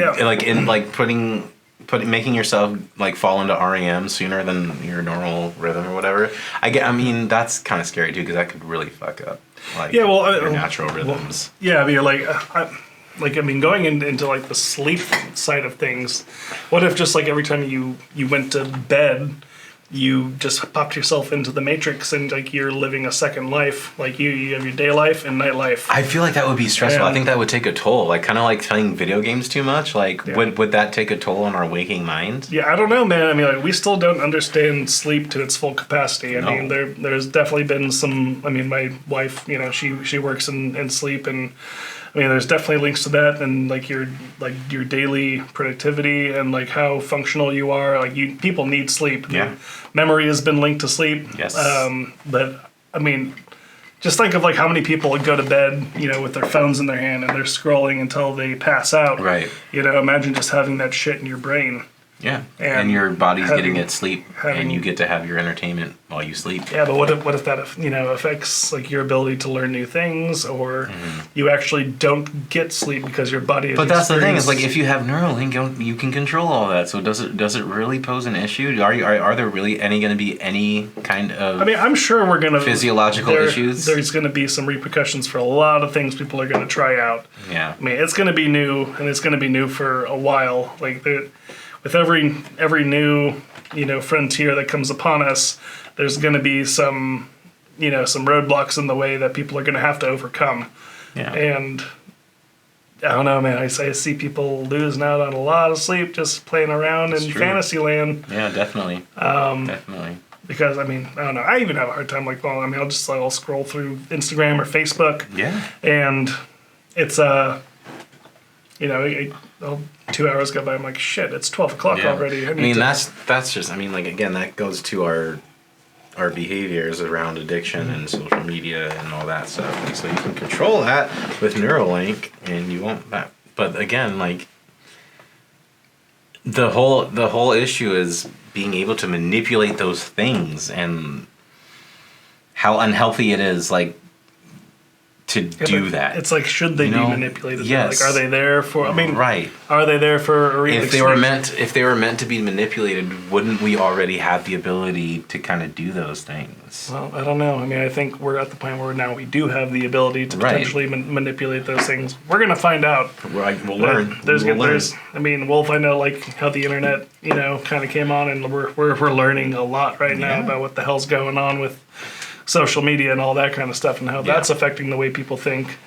making yourself like fall into REM sooner than your normal rhythm or whatever. I mean, that's kind of scary too because that could really fuck up like your natural rhythms. Yeah, I mean, going into like the sleep side of things, what if just like every time you went to bed, you just popped yourself into the matrix and like you're living a second life, like you have your day life and night life. I feel like that would be stressful. Yeah. I think that would take a toll, like kind of like playing video games too much. Like would that take a toll on our waking mind? Yeah, I don't know, man. I mean, like we still don't understand sleep to its full capacity. I mean, there's definitely been some. I mean, my wife, she works in sleep, and I mean, there's definitely links to that, and like your daily productivity and like how functional you are. Like people need sleep. Yeah. Memory has been linked to sleep. Yes. But I mean, just think of like how many people would go to bed, with their phones in their hand and they're scrolling until they pass out. Right. Imagine just having that shit in your brain. Yeah. And your body's having- getting its sleep, and you get to have your entertainment while you sleep. Yeah, but what if that affects like your ability to learn new things, or you actually don't get sleep because your body is. But that's the thing, is like if you have Neuralink, you can control all that. So does it really pose an issue? Are there really going to be any kind of? I mean, I'm sure we're gonna physiological issues. There's going to be some repercussions for a lot of things people are going to try out. Yeah. I mean, it's going to be new, and it's going to be new for a while. Like with every new frontier that comes upon us, there's going to be some roadblocks in the way that people are going to have to overcome. Yeah. And I don't know, man. I see people losing out on a lot of sleep just playing around in fantasy land. Yeah, definitely. Definitely. Because I mean, I don't know. I even have a hard time I'll scroll through Instagram or Facebook. Yeah. And it's 2 hours go by. I'm like, shit, it's 12 o'clock already. I mean, that's just. I mean, like again, that goes to our behaviors around addiction and social media and all that stuff. And so you can control that with Neuralink, and you won't that. But again, like the whole issue is being able to manipulate those things and how unhealthy it is, like to do that. It's like, should they be manipulated? Yes. Like, are they there for? I mean, right. Are they there for a real? If they were meant to be manipulated, wouldn't we already have the ability to kind of do those things? Well, I don't know. I mean, I think we're at the point where now we do have the ability to potentially manipulate those things. We're gonna find out. Right. We'll learn. I mean, we'll find out like how the internet, kind of came on, and we're learning a lot right now about what the hell's going on with social media and all that kind of stuff, and how that's affecting the way people think.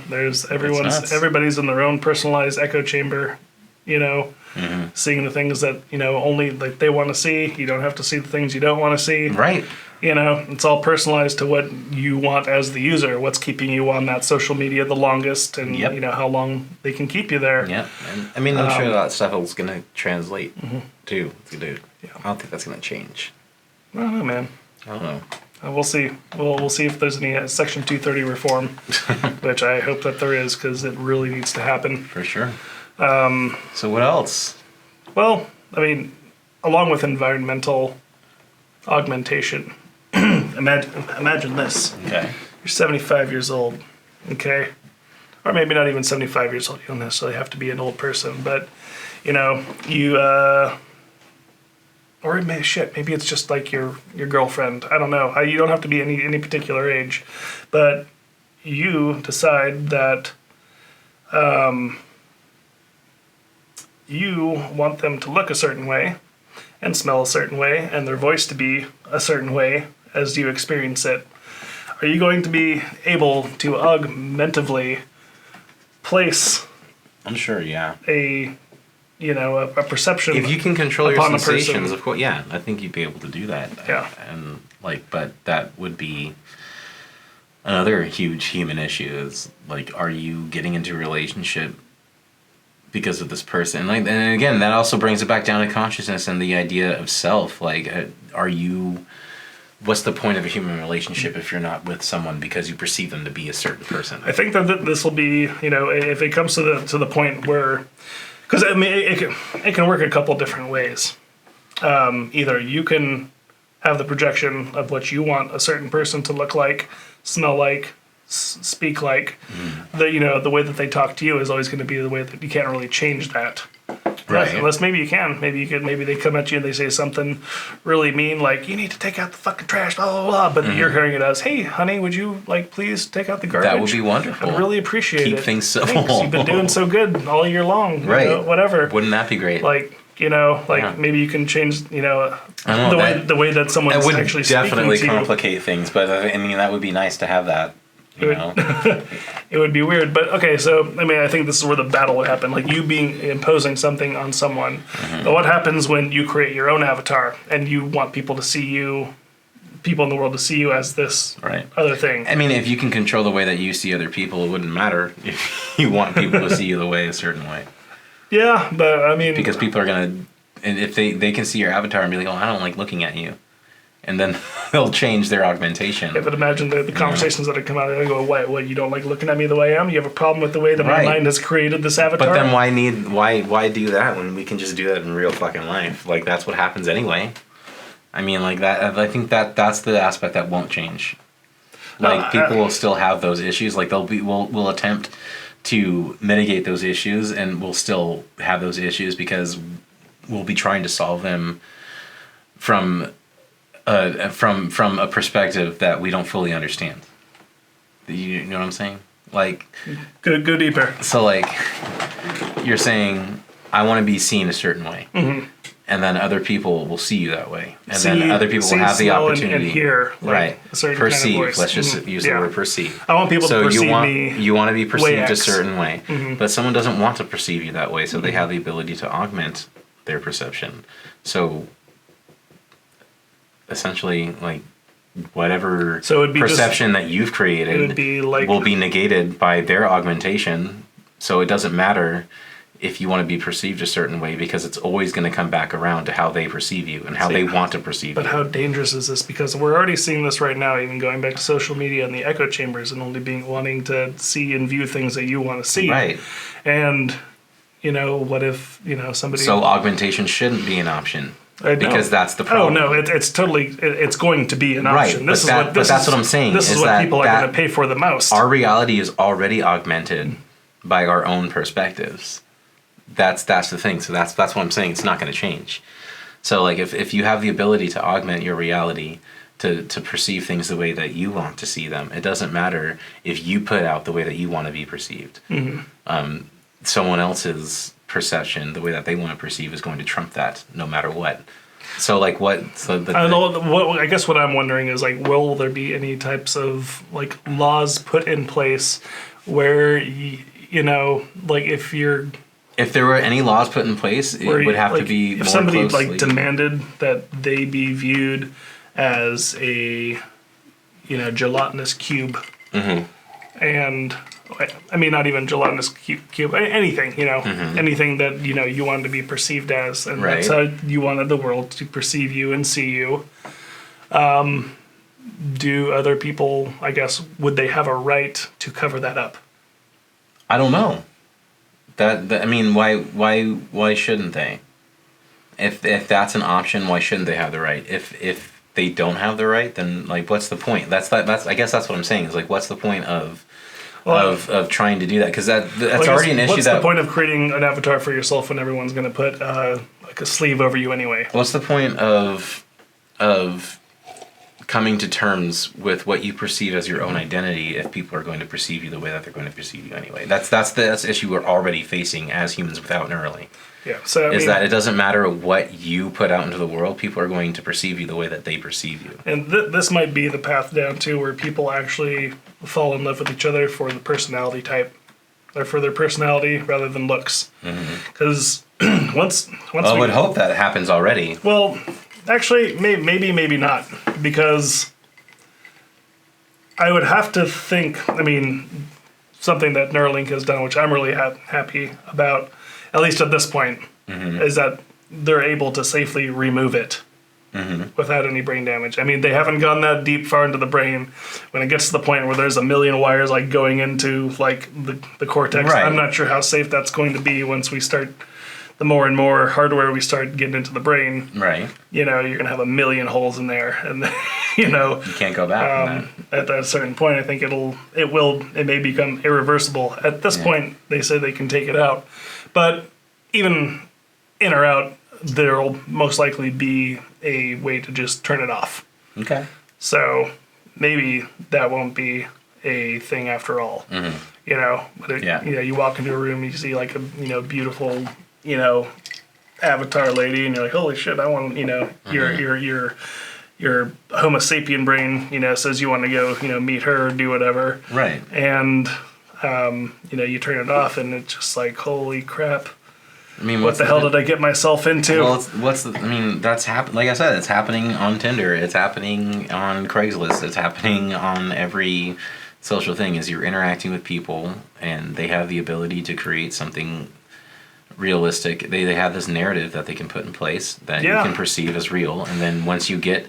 There's everybody's in their own personalized echo chamber, seeing the things that only like they want to see. You don't have to see the things you don't want to see. Right. It's all personalized to what you want as the user. What's keeping you on that social media the longest, and how long they can keep you there. Yeah, and I mean, I'm sure that stuff is going to translate too. Dude, I don't think that's going to change. I don't know, man. I don't know. We'll see. We'll see if there's any Section 230 reform, which I hope that there is, because it really needs to happen. For sure. So what else? Well, I mean, along with environmental augmentation, imagine this. Okay. You're 75 years old, okay? Or maybe not even 75 years old. You don't necessarily have to be an old person, but, or maybe it's just like your girlfriend. I don't know. You don't have to be any particular age, but you decide that you want them to look a certain way and smell a certain way and their voice to be a certain way as you experience it. Are you going to be able to augmentatively place? I'm sure, yeah. A perception. If you can control your sensations, of course, yeah, I think you'd be able to do that. Yeah. And but that would be another huge human issue is like, are you getting into a relationship because of this person? And again, that also brings it back down to consciousness and the idea of self. Like, what's the point of a human relationship if you're not with someone because you perceive them to be a certain person? I think that this will be, if it comes to the point where, because I mean, it can work a couple different ways. Either you can have the projection of what you want a certain person to look like, smell like, speak like. The way that they talk to you is always going to be the way that you can't really change that. Right. Unless maybe you can. Maybe they come at you and they say something really mean, like, you need to take out the fucking trash, blah, blah, blah. But you're hearing it as, hey, honey, would you, please take out the garbage? That would be wonderful. I'd really appreciate it. Keep things simple. Thanks. You've been doing so good all year long. Right. Whatever. Wouldn't that be great? Maybe you can change, the way that someone's actually speaking to you. It would definitely complicate things, but I mean, that would be nice to have that. It would be weird, but okay. So I mean, I think this is where the battle would happen. Like you imposing something on someone. But what happens when you create your own avatar and you want people to see you, people in the world to see you as this other thing? I mean, if you can control the way that you see other people, it wouldn't matter if you want people to see you the way a certain way. Yeah, but I mean, because people are gonna, and if they can see your avatar and be like, oh, I don't like looking at you. And then they'll change their augmentation. Yeah, but imagine the conversations that have come out. They go, "What? You don't like looking at me the way I am? You have a problem with the way that my mind has created this avatar?" But then why do that when we can just do that in real fucking life? Like that's what happens anyway. I mean, like that. I think that's the aspect that won't change. Like people will still have those issues. Like we'll attempt to mitigate those issues, and we'll still have those issues because we'll be trying to solve them from a perspective that we don't fully understand. You know what I'm saying? Like, go deeper. So like, you're saying I want to be seen a certain way, and then other people will see you that way, and then other people will have the opportunity and hear, a certain perceive. Kind of voice. Let's just use the word perceive. I want people to perceive me. You want to be perceived a certain way, but someone doesn't want to perceive you that way, so they have the ability to augment their perception. So essentially, like whatever perception that you've created will be negated by their augmentation. So it doesn't matter if you want to be perceived a certain way because it's always going to come back around to how they perceive you and how they want to perceive you. But how dangerous is this? Because we're already seeing this right now, even going back to social media and the echo chambers and only wanting to see and view things that you want to see. Right. And, what if, somebody... So augmentation shouldn't be an option. Because that's the problem. Oh no, it's totally it's going to be an option. Right, but that's what I'm saying. This is what people are going to pay for the most. Our reality is already augmented by our own perspectives. That's the thing. So that's what I'm saying. It's not going to change. So like if you have the ability to augment your reality to perceive things the way that you want to see them, it doesn't matter if you put out the way that you want to be perceived. Someone else's perception, the way that they want to perceive, is going to trump that no matter what. So like what? So I guess what I'm wondering is like, will there be any types of like laws put in place where like if there were any laws put in place, it would have to be if more somebody closely. like demanded that they be viewed as a gelatinous cube, and I mean not even gelatinous cube, anything anything that you wanted to be perceived as, and right. that's how you wanted the world to perceive you and see you. Do other people, I guess, would they have a right to cover that up? I don't know. That I mean, why shouldn't they? If that's an option, why shouldn't they have the right? If they don't have the right, then like what's the point? That's I guess that's what I'm saying is like what's the point of trying to do that? Because that's already an issue. What's the point of creating an avatar for yourself when everyone's going to put like a sleeve over you anyway? What's the point of coming to terms with what you perceive as your own identity if people are going to perceive you the way that they're going to perceive you anyway? That's the issue we're already facing as humans without Neuralink. Yeah. So that it doesn't matter what you put out into the world, people are going to perceive you the way that they perceive you. And this might be the path down to where people actually fall in love with each other for the personality type, or for their personality rather than looks. Because once I would hope that happens already. Well, actually, maybe not, because I would have to think. I mean, something that Neuralink has done, which I'm really happy about, at least at this point, is that they're able to safely remove it without any brain damage. I mean, they haven't gone that deep far into the brain. When it gets to the point where there's a million wires like going into like the cortex, right. I'm not sure how safe that's going to be once we start. The more and more hardware we start getting into the brain, right? You're gonna have a million holes in there, and you can't go back from that. At a certain point, I think it may become irreversible. At this point, they say they can take it out, but even in or out, there'll most likely be a way to just turn it off. Okay. So maybe that won't be a thing after all. But you walk into a room, you see like a beautiful. Avatar lady, and you're like, holy shit, I want, your Homo sapien brain, says you want to go, meet her or do whatever. Right. And, you turn it off and it's just like, holy crap. I mean, what the hell did I get myself into? Well, that's like I said, it's happening on Tinder, it's happening on Craigslist, it's happening on every social thing. Is you're interacting with people and they have the ability to create something realistic. They have this narrative that they can put in place that you can perceive as real, and then once you get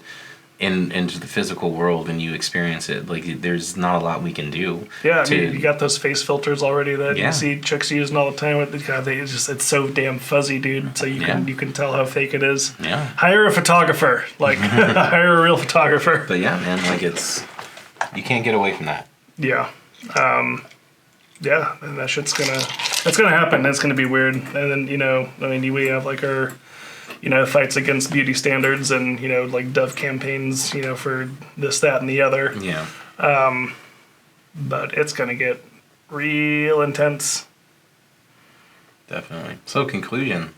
into the physical world and you experience it, like there's not a lot we can do. Yeah, I mean, you got those face filters already that you see chicks using all the time. It's so damn fuzzy, dude. So you can tell how fake it is. Yeah. Hire a photographer, hire a real photographer. But yeah, man, you can't get away from that. Yeah. Yeah, and that shit's gonna happen. That's gonna be weird. And then, we have like our, fights against beauty standards and, like Dove campaigns, for this, that, and the other. Yeah. But it's gonna get real intense. Definitely. So conclusion.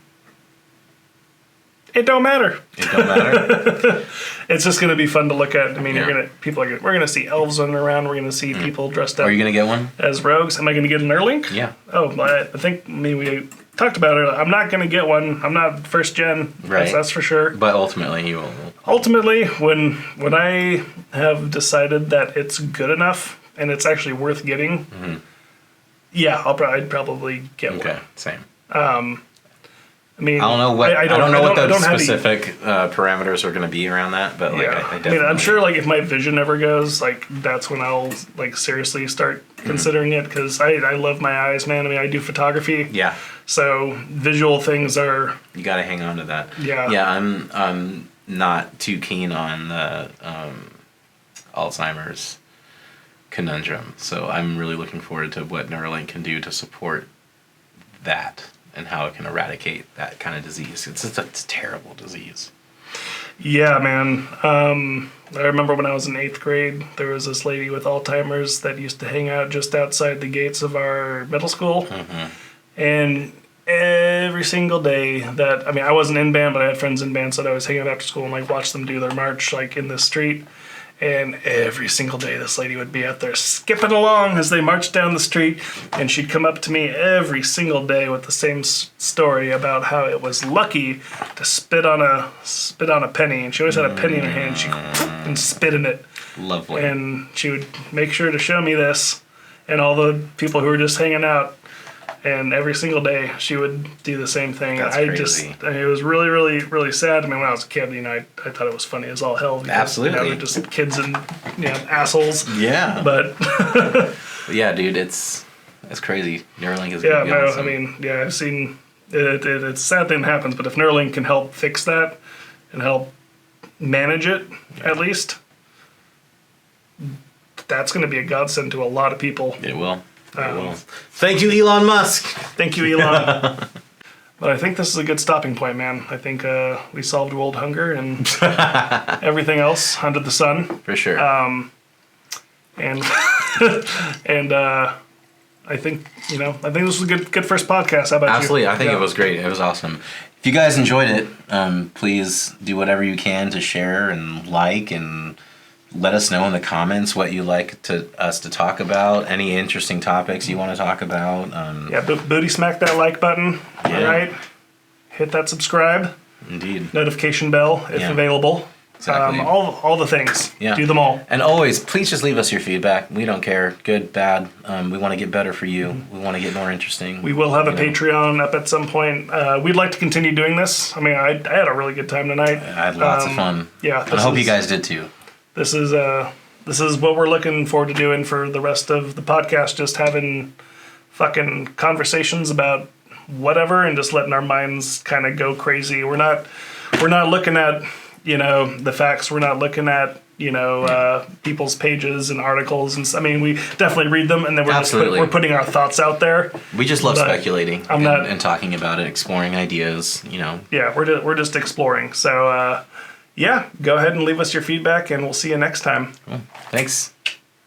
It don't matter. It don't matter. It's just gonna be fun to look at. I mean, we're gonna see elves running around. We're gonna see people dressed up. Are you gonna get one as rogues? Am I gonna get an Neuralink? Yeah. Oh, I think we talked about it. I'm not gonna get one. I'm not first gen. Right. That's for sure. But ultimately, you will. Ultimately, when I have decided that it's good enough and it's actually worth getting, I'd probably get one. Okay. Same. I mean, I don't know what I don't know what the specific parameters are going to be around that, but like I definitely. I'm sure like if my vision ever goes, like that's when I'll like seriously start considering it, because I love my eyes, man. I mean, I do photography. Yeah. So visual things are. You got to hang on to that. Yeah. Yeah, I'm not too keen on the Alzheimer's conundrum. So I'm really looking forward to what Neuralink can do to support that and how it can eradicate that kind of disease. It's a terrible disease. Yeah, man. I remember when I was in 8th grade, there was this lady with Alzheimer's that used to hang out just outside the gates of our middle school. And every single day that, I mean, I wasn't in band, but I had friends in band, so I'd always hang out after school and like watch them do their march like in the street. And every single day, this lady would be out there skipping along as they marched down the street. And she'd come up to me every single day with the same story about how it was lucky to spit on a penny. And she always had a penny in her hand. She'd and spit in it. Lovely. And she would make sure to show me this and all the people who were just hanging out. And every single day, she would do the same thing. That's crazy. It was really, really, really sad. I mean, when I was a kid, I thought it was funny as all hell. Because, Absolutely. they're just kids and assholes. Yeah. But yeah, dude, it's crazy. Neuralink is yeah, gonna be no, awesome. I mean, yeah, I've seen it. It's a sad thing that happens, but if Neuralink can help fix that and help manage it, at least, that's going to be a godsend to a lot of people. It will. Thank you, Elon Musk. Thank you, Elon. But I think this is a good stopping point, man. I think we solved world hunger and everything else under the sun. For sure. And and I think this was a good first podcast. How about you? Absolutely, I think it was great. It was awesome. If you guys enjoyed it, please do whatever you can to share and like and let us know in the comments what you like us to talk about. Any interesting topics you want to talk about. Booty smack that like button. Yeah. All right. Hit that subscribe. Indeed. Notification bell if available. Exactly. All the things. Yeah. Do them all. And always, please just leave us your feedback. We don't care. Good, bad. We want to get better for you. We want to get more interesting. We will have a Patreon up at some point. We'd like to continue doing this. I mean, I had a really good time tonight. I had lots of fun. Yeah. And I hope you guys did too. This is what we're looking forward to doing for the rest of the podcast. Just having fucking conversations about whatever and just letting our minds kind of go crazy. We're not looking at the facts. We're not looking at people's pages and articles. And I mean, we definitely read them, and then we're putting our thoughts out there. We just love speculating and talking about it, exploring ideas. Yeah, we're just exploring. So. Yeah, go ahead and leave us your feedback, and we'll see you next time. Cool. Thanks.